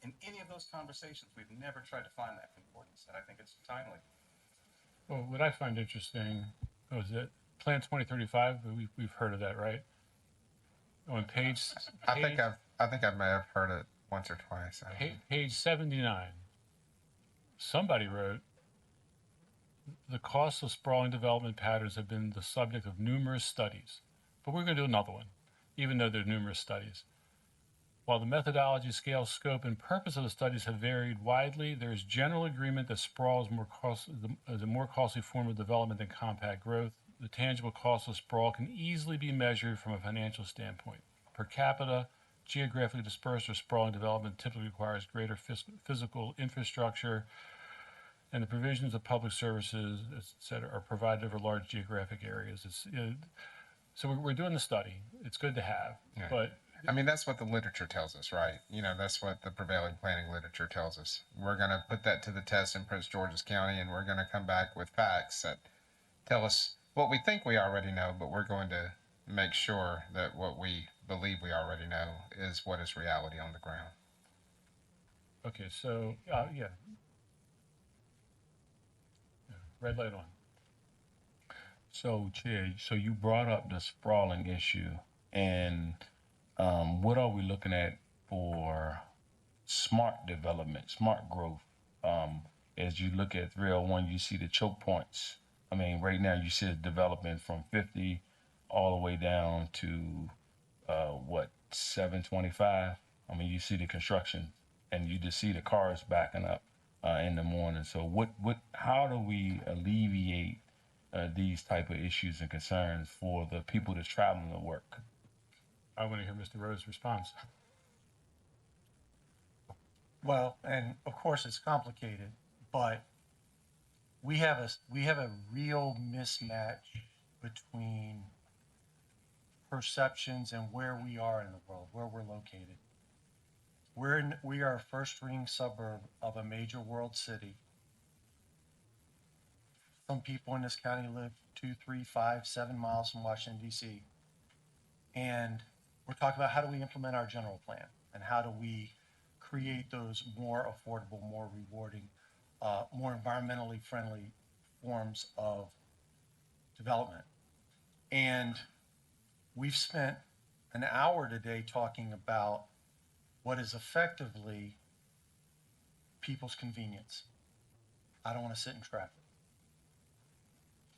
In any of those conversations, we've never tried to find that concordance, and I think it's timely. Well, what I find interesting was that Plan 2035, we've heard of that, right? On page I think I may have heard it once or twice. page 79, somebody wrote, the costs of sprawling development patterns have been the subject of numerous studies. But we're going to do another one, even though there are numerous studies. While the methodology, scale, scope, and purpose of the studies have varied widely, there is general agreement that sprawl is a more costly form of development than compact growth. the tangible cost of sprawl can easily be measured from a financial standpoint. Per capita, geographically dispersed or sprawling development typically requires greater physical infrastructure, and the provisions of public services, et cetera, are provided over large geographic areas. So we're doing the study. It's good to have, Yeah. but I mean, that's what the literature tells us, right? You know, that's what the prevailing planning literature tells us. We're going to put that to the test in Prince George's County, and we're going to come back with facts that tell us what we think we already know, but we're going to make sure that what we believe we already know is what is reality on the ground. okay. So yeah, red light on. So, Chair, so you brought up the sprawling issue, and what are we looking at for smart development, smart growth? As you look at 301, you see the choke points. I mean, right now you see it developing from 50 all the way down to what, 725? I mean, you see the construction, and you just see the cars backing up in the morning. So, how do we alleviate these type of issues and concerns for the people that's traveling to work? I want to hear Mr. Rose's response. Well, and of course it's complicated, but we have a real mismatch between perceptions and where we are in the world, where we're located. We are a first ring suburb of a major world city. Some people in this county live 2, 3, 5, 7 miles from Washington, D.C. And we're talking about how do we implement our general plan and how do we create those more affordable, more rewarding, more environmentally friendly forms of development. And we've spent an hour today talking about what is effectively people's convenience. I don't want to sit in traffic.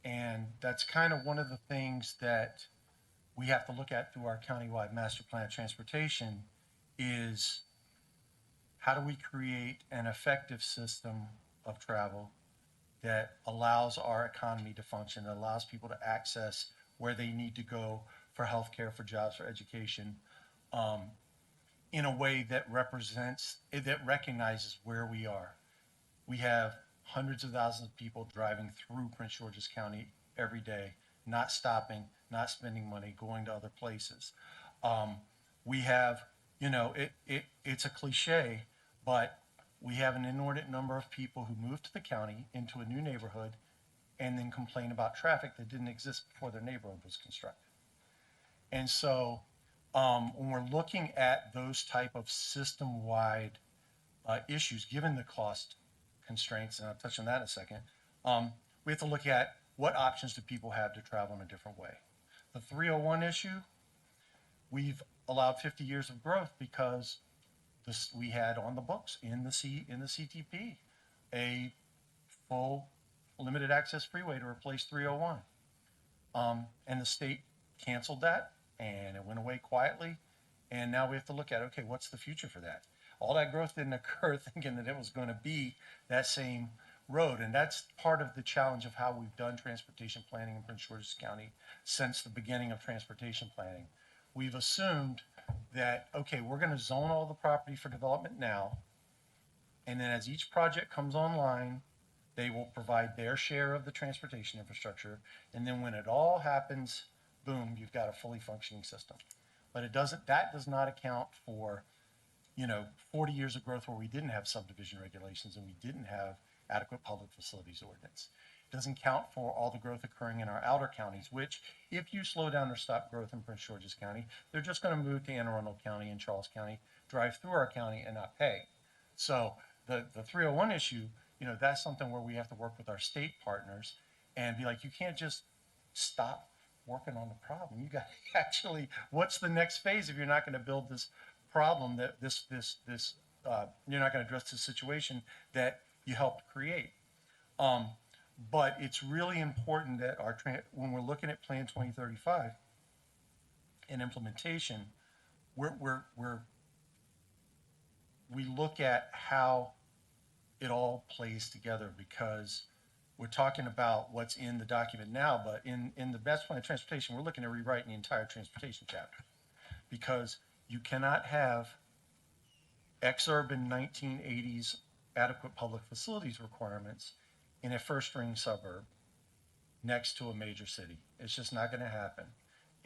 And that's kind of one of the things that we have to look at through our countywide master plan of transportation is how do we create an effective system of travel that allows our economy to function, that allows people to access where they need to go for healthcare, for jobs, for education, in a way that recognizes where we are. We have hundreds of thousands of people driving through Prince George's County every day, not stopping, not spending money, going to other places. We have, it's a cliche, but we have an inordinate number of people who move to the county into a new neighborhood and then complain about traffic that didn't exist before their neighborhood was constructed. And so when we're looking at those type of system-wide issues, given the cost constraints, and I'll touch on that in a second, we have to look at what options do people have to travel in a different way. The 301 issue, we've allowed 50 years of growth because we had on the books in the CTP a full limited access freeway to replace 301. And the state canceled that and it went away quietly. And now we have to look at, okay, what's the future for that? All that growth didn't occur thinking that it was going to be that same road. And that's part of the challenge of how we've done transportation planning in Prince George's County since the beginning of transportation planning. We've assumed that, okay, we're going to zone all the property for development now. And then as each project comes online, they will provide their share of the transportation infrastructure. And then when it all happens, boom, you've got a fully functioning system. But that does not account for 40 years of growth where we didn't have subdivision regulations and we didn't have adequate public facilities ordinance. It doesn't count for all the growth occurring in our outer counties, which if you slow down or stop growth in Prince George's County, they're just going to move to Anne Arundel County and Charles County, drive through our county and not pay. So the 301 issue, that's something where we have to work with our state partners and be like, you can't just stop working on the problem. You got to actually, what's the next phase if you're not going to build this problem that you're not going to address the situation that you helped create. But it's really important that when we're looking at Plan 2035 and implementation, we look at how it all plays together, because we're talking about what's in the document now, but in the best plan of transportation, we're looking at rewriting the entire transportation chapter. Because you cannot have exurban 1980s adequate public facilities requirements in a first ring suburb next to a major city. It's just not going to happen.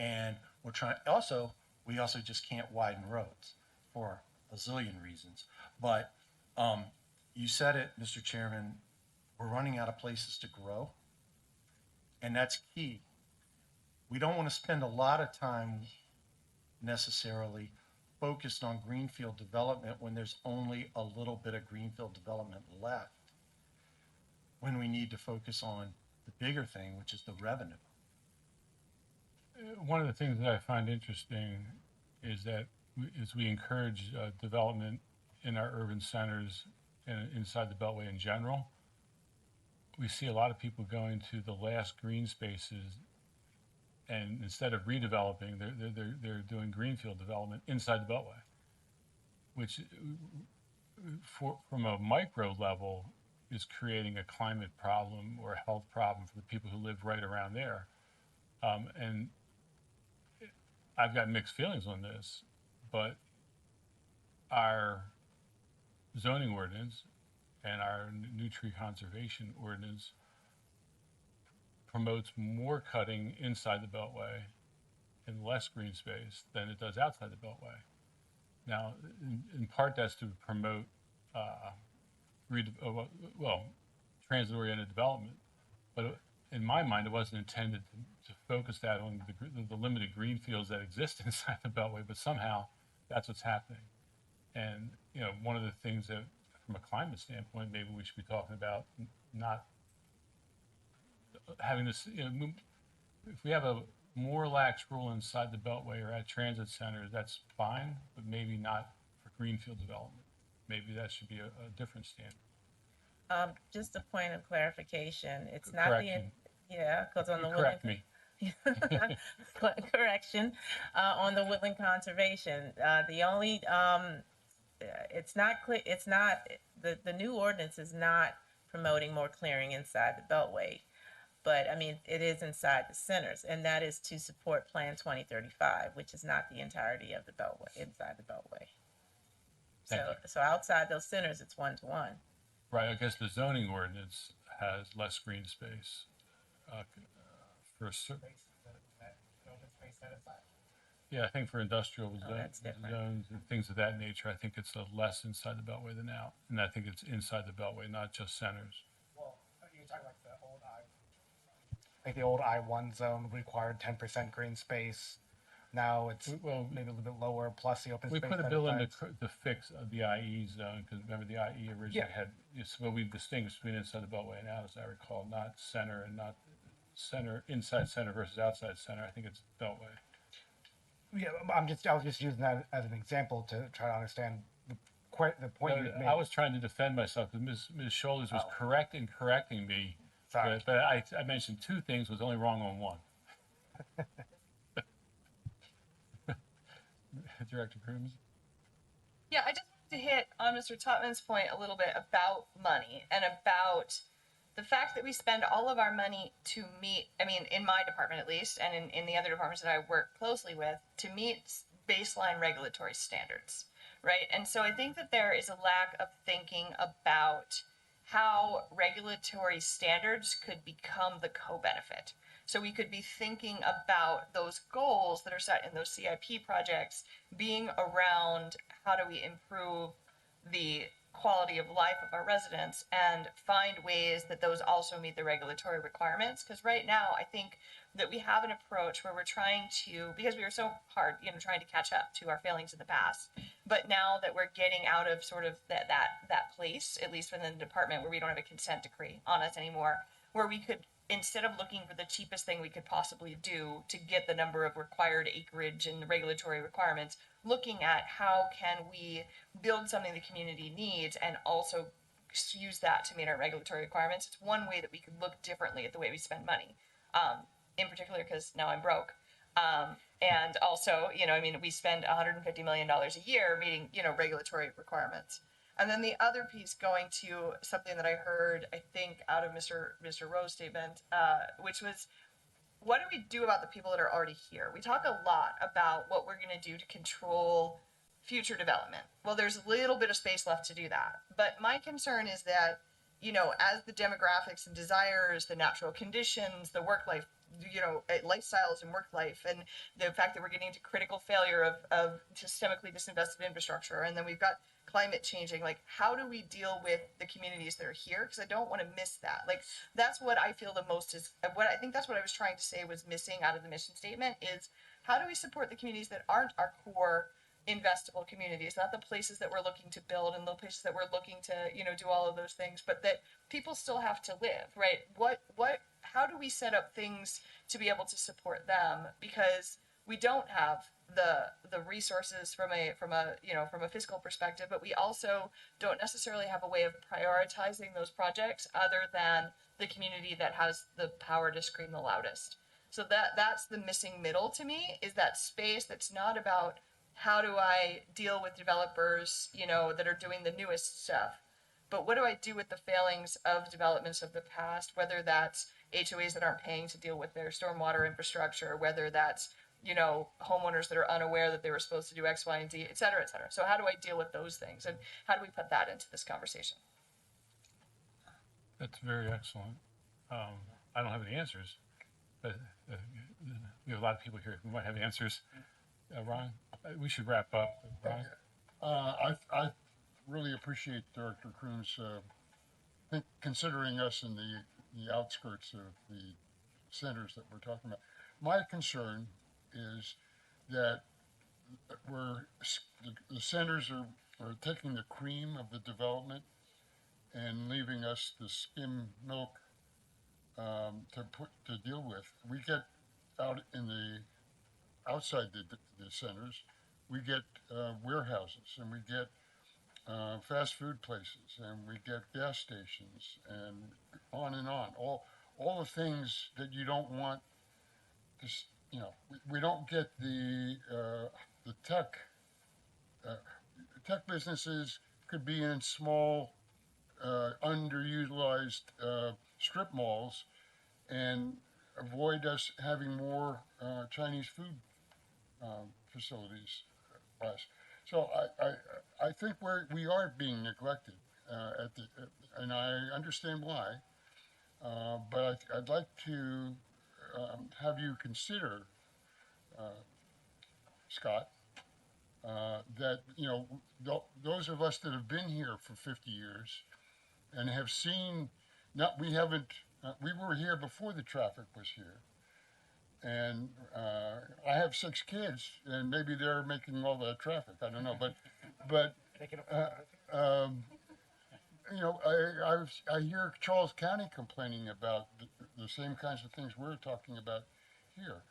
And we're trying, also, we also just can't widen roads for a zillion reasons. But you said it, Mr. Chairman, we're running out of places to grow. And that's key. We don't want to spend a lot of time necessarily focused on greenfield development when there's only a little bit of greenfield development left, when we need to focus on the bigger thing, which is the revenue. One of the things that I find interesting is that as we encourage development in our urban centers and inside the Beltway in general, we see a lot of people going to the last green spaces, and instead of redeveloping, they're doing greenfield development inside the Beltway, which from a micro level is creating a climate problem or a health problem for the people who live right around there. And I've got mixed feelings on this, but our zoning ordinance and our new tree conservation ordinance promotes more cutting inside the Beltway and less green space than it does outside the Beltway. Now, in part, that's to promote transit-oriented development, but in my mind, it wasn't intended to focus that on the limited green fields that exist inside the Beltway, but somehow that's what's happening. And, you know, one of the things that, from a climate standpoint, maybe we should be talking about not having this, you know, if we have a more lax rule inside the Beltway or at transit centers, that's fine, but maybe not for greenfield development. Maybe that should be a different standard. Just a point of clarification. It's not Correction. because on the Correct me. correction on the woodland conservation. The only it's not clear. It's not the new ordinance is not promoting more clearing inside the Beltway, but I mean it is inside the centers, and that is to support Plan 2035, which is not the entirety of the Beltway inside the Beltway. So outside those centers, it's 1-to-1. Right, I guess the zoning ordinance has less green space for a certain. Yeah, I think for industrial that's different. zones and things of that nature, I think it's less inside the Beltway than out. And I think it's inside the Beltway, not just centers. Well, you're talking like the old like the old I-1 zone required 10% green space. Now it's maybe a little bit lower, plus the open We space. put a bill in benefits. to fix the IE zone, because remember the IE originally had, well, we distinguished between inside the Beltway and out, as I recall, not center and not center, inside center versus outside center. I think it's Beltway. Yeah, I was just using that as an example to try to understand the point you made. I was trying to defend myself because Ms. Shoulders was correct in correcting me. Sorry. But I mentioned two things, was only wrong on one. Director Crooms? Yeah, I just wanted to hit on Mr. Topman's point a little bit about money and about the fact that we spend all of our money to meet, I mean, in my department at least, and in the other departments that I work closely with, to meet baseline regulatory standards, right? And so I think that there is a lack of thinking about how regulatory standards could become the co-benefit. So we could be thinking about those goals that are set in those CIP projects being around how do we improve the quality of life of our residents and find ways that those also meet the regulatory requirements. Because right now, I think that we have an approach where we're trying to, because we were so hard, trying to catch up to our failings in the past. But now that we're getting out of sort of that place, at least within the department, where we don't have a consent decree on us anymore, where we could, instead of looking for the cheapest thing we could possibly do to get the number of required acreage and the regulatory requirements, looking at how can we build something the community needs and also use that to meet our regulatory requirements. It's one way that we could look differently at the way we spend money, in particular because now I'm broke. And also, we spend $150 million a year meeting, regulatory requirements. And then the other piece going to something that I heard, I think, out of Mr. Rowe's statement, which was, what do we do about the people that are already here? We talk a lot about what we're going to do to control future development. Well, there's a little bit of space left to do that. But my concern is that, you know, as the demographics and desires, the natural conditions, the work life, you know, lifestyles and work life, and the fact that we're getting into critical failure of systemically disinvested infrastructure, and then we've got climate changing, like, how do we deal with the communities that are here? Because I don't want to miss that. Like, that's what I feel the most is, what I think that's what I was trying to say was missing out of the mission statement is, how do we support the communities that aren't our core investable communities, not the places that we're looking to build and the places that we're looking to, you know, do all of those things, but that people still have to live, right? How do we set up things to be able to support them? Because we don't have the resources from a fiscal perspective, but we also don't necessarily have a way of prioritizing those projects other than the community that has the power to scream the loudest. So that's the missing middle to me, is that space that's not about how do I deal with developers, you know, that are doing the newest stuff, but what do I do with the failings of developments of the past, whether that's HOAs that aren't paying to deal with their stormwater infrastructure, whether that's, you know, homeowners that are unaware that they were supposed to do X, Y, and Z, et cetera, et cetera. So how do I deal with those things? And how do we put that into this conversation? That's very excellent. I don't have any answers, but we have a lot of people here who might have answers. Ron, we should wrap up. Ron? I really appreciate Director Kroon's considering us in the outskirts of the centers that we're talking about. My concern is that the centers are taking the cream of the development and leaving us the skim milk to deal with. We get out in the outside the centers, we get warehouses, and we get fast food places, and we get gas stations, and on and on. All the things that you don't want. Just, you know, we don't get the tech. Tech businesses could be in small, underutilized strip malls, and avoid us having more Chinese food facilities. So I think we are being neglected and I understand why. But I'd like to have you consider, Scott, that, you know, those of us that have been here for 50 years and have seen, we were here before the traffic was here. And I have 6 kids, and maybe they're making all that traffic. I don't know, but you know, I hear Charles County complaining about the same kinds of things we're talking about here.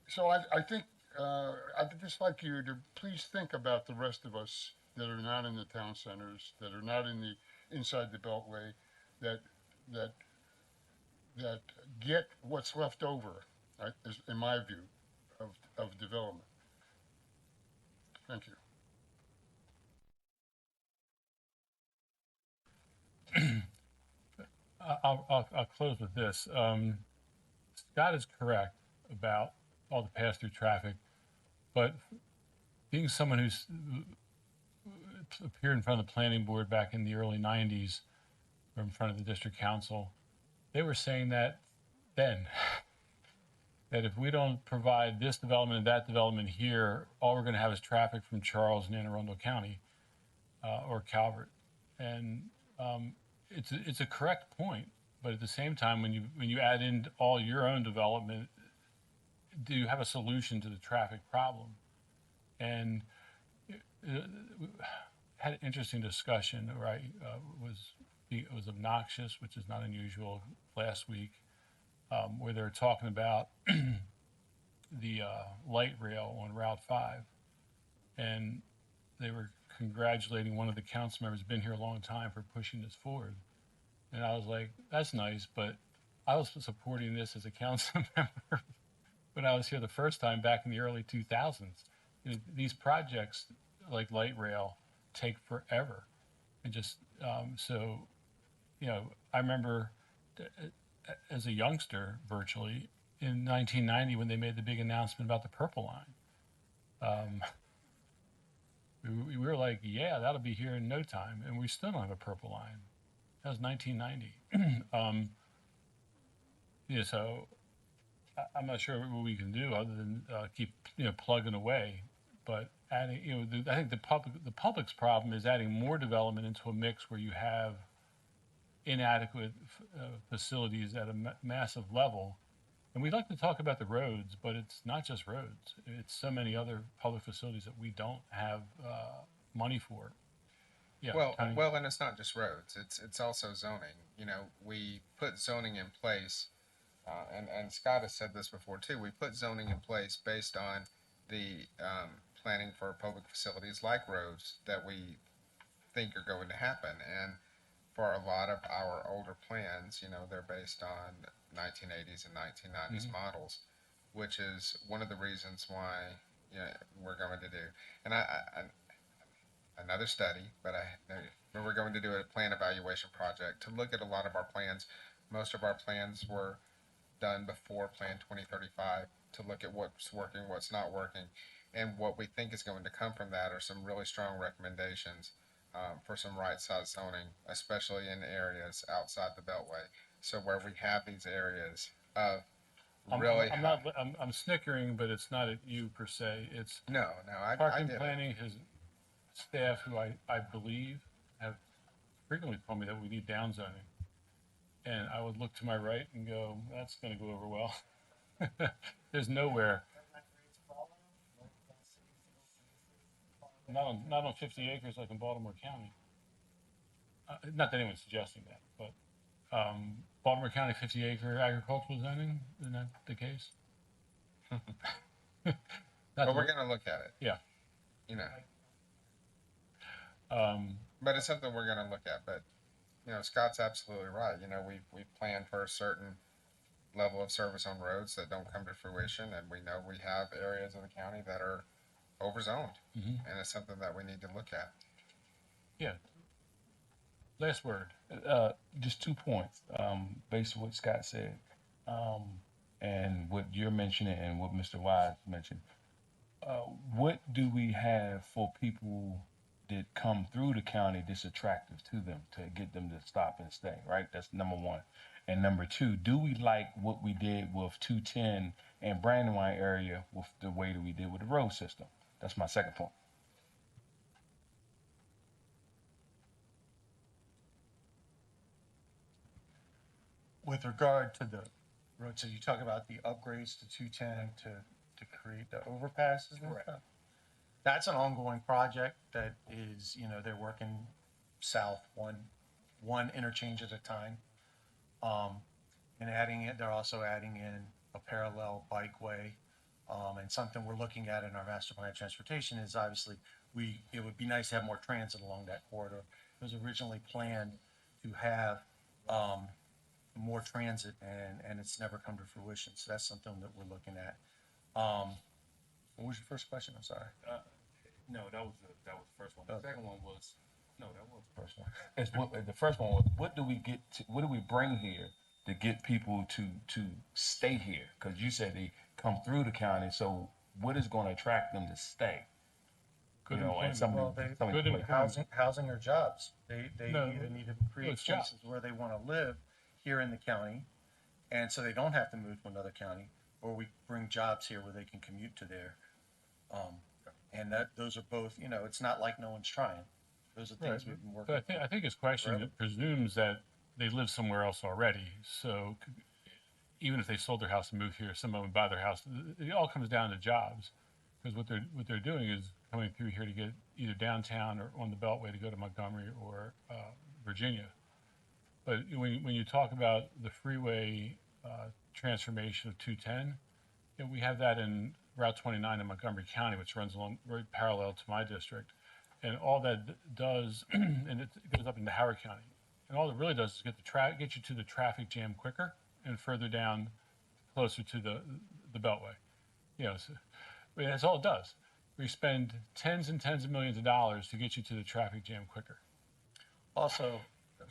So I think I'd just like you to please think about the rest of us that are not in the town centers, that are not inside the Beltway, that get what's left over, right, in my view, of development. Thank you. I'll close with this. Scott is correct about all the pass-through traffic, but being someone who's appeared in front of the planning board back in the early 90s, or in front of the district council, they were saying that then, that if we don't provide this development and that development here, all we're going to have is traffic from Charles and Anne Arundel County or Calvert. And it's a correct point, but at the same time, when you add in all your own development, do you have a solution to the traffic problem? And had an interesting discussion, right? It was obnoxious, which is not unusual, last week, where they were talking about the light rail on Route 5, and they were congratulating one of the council members, been here a long time, for pushing this forward. And I was like, that's nice, but I was supporting this as a council member when I was here the first time back in the early 2000s. These projects like light rail take forever. And just, so, you know, I remember as a youngster virtually in 1990 when they made the big announcement about the Purple Line. We were like, yeah, that'll be here in no time. And we still don't have a Purple Line. That was 1990. Yeah, so I'm not sure what we can do other than keep, you know, plugging away. But adding, you know, I think the public's problem is adding more development into a mix where you have inadequate facilities at a massive level. And we'd like to talk about the roads, but it's not just roads. It's so many other public facilities that we don't have money for. Yeah. Well, Tony? well, and it's not just roads. It's also zoning. You know, we put zoning in place, and Scott has said this before too. We put zoning in place based on the planning for public facilities like roads that we think are going to happen. And for a lot of our older plans, you know, they're based on 1980s and 1990s models, which is one of the reasons why, you know, we're going to do. And I another study, but we're going to do a plan evaluation project to look at a lot of our plans. Most of our plans were done before Plan 2035 to look at what's working, what's not working, and what we think is going to come from that are some really strong recommendations for some right-sized zoning, especially in areas outside the Beltway. So where we have these areas of really I'm snickering, but it's not at you per se. It's no, I Park and get it. Planning has staff who I believe have frequently told me that we need down zoning. And I would look to my right and go, that's going to go over well. There's nowhere. Not on 50 acres like in Baltimore County. Not that anyone's suggesting that, but Baltimore County 50-acre agricultural zoning, isn't that the case? But we're going to look at it. Yeah. You know. But it's something we're going to look at. But, you know, Scott's absolutely right. You know, we've planned for a certain level of service on roads that don't come to fruition, and we know we have areas of the county that are overzoned, and it's something that we need to look at. Yeah. Last word. Just 2 points, based on what Scott said, and what you're mentioning and what Mr. Wise mentioned. What do we have for people that come through the county that's attractive to them to get them to stop and stay, right? That's number one. And number two, do we like what we did with 210 and Brandywine area with the way that we did with the road system? That's my second point. With regard to the road, so you talk about the upgrades to 210 to create the overpasses and stuff? That's an ongoing project that is, you know, they're working south one interchange at a time. And adding it, they're also adding in a parallel bikeway. And something we're looking at in our master plan of transportation is obviously it would be nice to have more transit along that corridor. It was originally planned to have more transit, and it's never come to fruition. So that's something that we're looking at. What was your first question? I'm sorry. No, that was the first one. Oh. The second one was that was the first one. The first one was what do we bring here to get people to stay here? Because you said they come through the county, so what is going to attract them to stay? Good Well, Good housing or jobs. They No, either need to create it's jobs. places where they want to live here in the county, and so they don't have to move to another county, or we bring jobs here where they can commute to there. And those are both, you know, it's not like no one's trying. Those are things we've been working. But I think his question presumes that they live somewhere else already. So even if they sold their house and moved here, someone would buy their house. It all comes down to jobs, because what they're doing is coming through here to get either downtown or on the Beltway to go to Montgomery or Virginia. But when you talk about the freeway transformation of 210, you know, we have that in Route 29 in Montgomery County, which runs along right parallel to my district. And all that does, and it goes up into Howard County. And all it really does is get you to the traffic jam quicker and further down, closer to the Beltway. You know, so, I mean, that's all it does. we spend tens and tens of millions of dollars to get you to the traffic jam quicker. Also,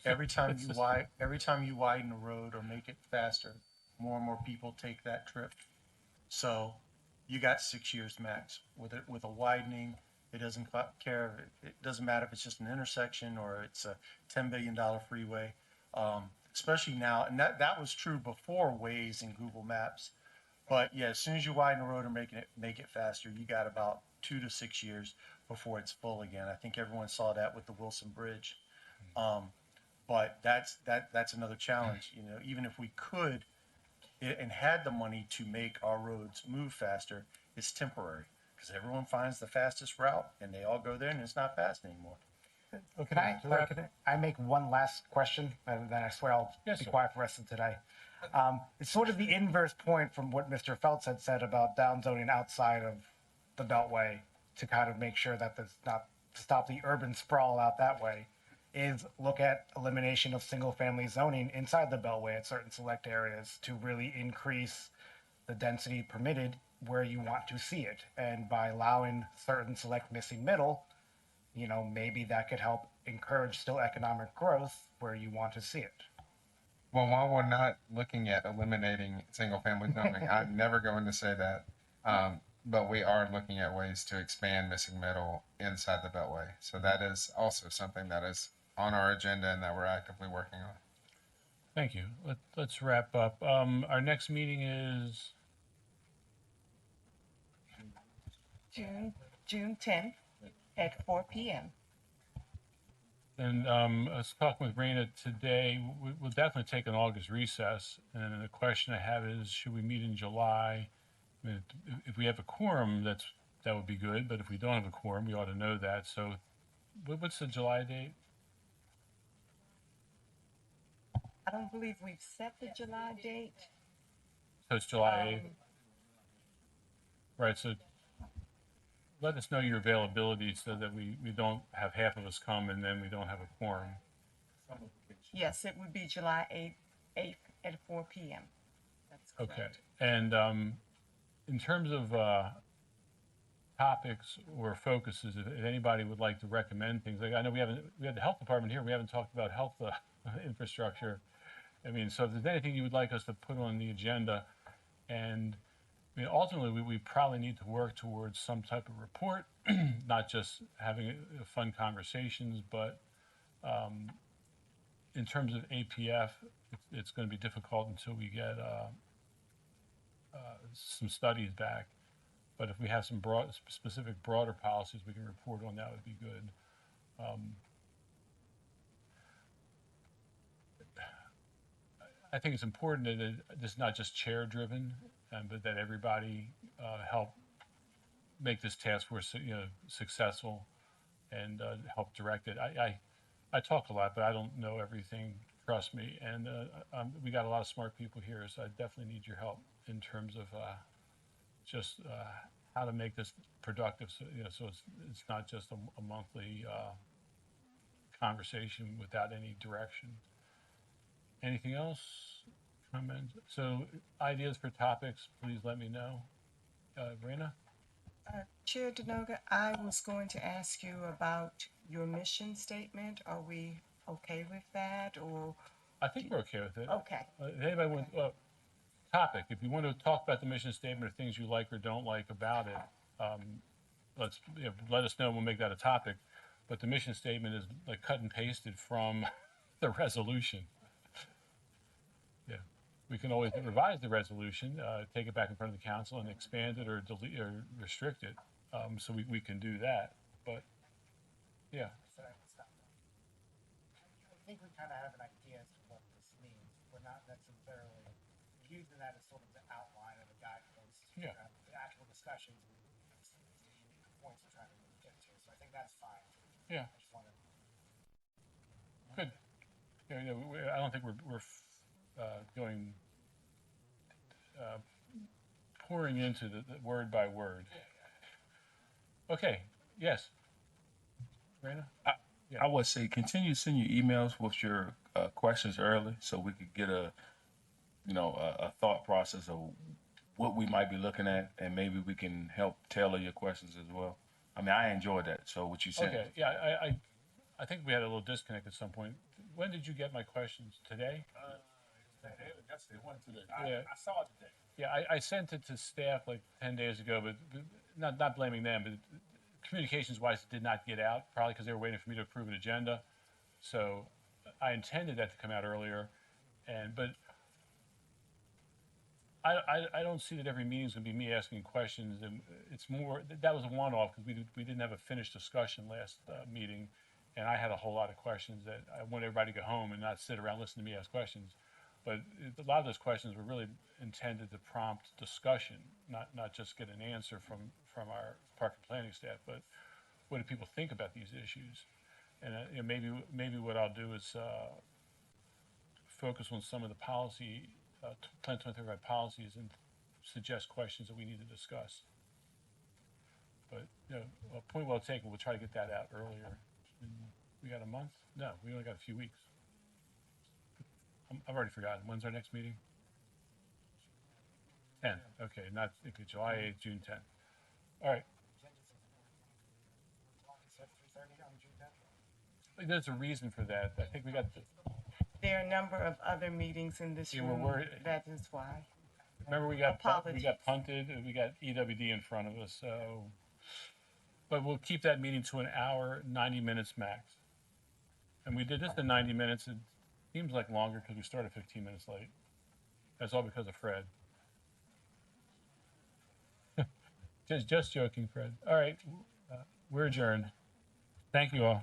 every time you widen a road or make it faster, more and more people take that trip. So you got 6 years max with a widening. It doesn't care. It doesn't matter if it's just an intersection or it's a $10 billion freeway. Especially now, and that was true before Waze and Google Maps. But yeah, as soon as you widen the road or make it faster, you got about 2 to 6 years before it's full again. I think everyone saw that with the Wilson Bridge. But that's another challenge. You know, even if we could and had the money to make our roads move faster, it's temporary because everyone finds the fastest route and they all go there and it's not fast anymore. Can I make one last question, and then I swear I'll Yes, be sir. quiet for the rest of today. It's sort of the inverse point from what Mr. Feltz had said about downzoning outside of the Beltway to kind of make sure that there's not to stop the urban sprawl out that way. Is look at elimination of single-family zoning inside the Beltway at certain select areas to really increase the density permitted where you want to see it, and by allowing certain select missing middle, you know, maybe that could help encourage still economic growth where you want to see it. Well, while we're not looking at eliminating single-family zoning, I'm never going to say that. But we are looking at ways to expand missing middle inside the Beltway. So that is also something that is on our agenda and that we're actively working on. Thank you. Let's wrap up. Our next meeting is June 10th at 4 p.m. And I was talking with Raina today. We'll definitely take an August recess. And the question I have is, should we meet in July? I mean, if we have a quorum, that would be good. But if we don't have a quorum, we ought to know that. So, what's the July date? I don't believe we've set the July date. So it's July 8th. Right. So let us know your availability so that we don't have half of us come and then we don't have a quorum. Yes, it would be July 8th at 4 p.m. That's correct. Okay. And in terms of topics or focuses, if anybody would like to recommend things, like I know we have the health department here. We haven't talked about health infrastructure. I mean, so if there's anything you would like us to put on the agenda, and I mean, ultimately, we probably need to work towards some type of report, not just having fun conversations, but in terms of APF, it's going to be difficult until we get some studies back. But if we have some specific broader policies we can report on, that would be good. I think it's important that this is not just chair-driven, but that everybody help make this task force, successful, and help direct it. I talk a lot, but I don't know everything. Trust me. And we got a lot of smart people here, so I definitely need your help in terms of just how to make this productive. So so it's not just a monthly conversation without any direction. Anything else? Comments? So ideas for topics, please let me know. Raina? Chair Denoga, I was going to ask you about your mission statement. Are we okay with that, or? I think we're okay with it. Okay. If anybody wants, topic, if you want to talk about the mission statement or things you like or don't like about it, let us know and we'll make that a topic. But the mission statement is like cut and pasted from the resolution. Yeah, we can always revise the resolution, take it back in front of the council and expand it or delete or restrict it. So we can do that. But yeah, I think we kind of have an idea as to what this means. We're not necessarily using that as sort of the outline of the guidelines. Yeah. The actual discussions and the points we're trying to get to. So I think that's fine. yeah, I just want to. good. I don't think we're going pouring into the word by word. Okay. Yes. Raina? I would say continue to send your emails with your questions early so we could get a thought process of what we might be looking at, and maybe we can help tailor your questions as well. I mean, I enjoyed that. So what you said. Okay, yeah, I think we had a little disconnect at some point. When did you get my questions? Today? Yesterday, one today. Yeah. I saw it today. Yeah, I sent it to staff like 10 days ago, but not blaming them, but communications wise, it did not get out, probably because they were waiting for me to approve an agenda. So I intended that to come out earlier, but I don't see that every meeting is going to be me asking questions, and it's more, that was a one-off because we didn't have a finished discussion last meeting, and I had a whole lot of questions that I want everybody to go home and not sit around listening to me ask questions. But a lot of those questions were really intended to prompt discussion, not just get an answer from our park and planning staff, but what do people think about these issues? And you know, maybe what I'll do is focus on some of the policy, Plan 2035 policies, and suggest questions that we need to discuss. But you know, a point well taken. We'll try to get that out earlier. We got a month? No, we only got a few weeks. I've already forgotten. When's our next meeting? 10. Okay, not okay, July 8th, June 10th. All right. There's a reason for that. I think we got. There are a number of other meetings in this Yeah, we're room. worried- That is why. Remember, we got Apologies. punted. And we got EWD in front of us. So, but we'll keep that meeting to an hour, 90 minutes max. And we did this in 90 minutes. It seems like longer because we started 15 minutes late. That's all because of Fred. Just joking, Fred. All right, we're adjourned. Thank you all.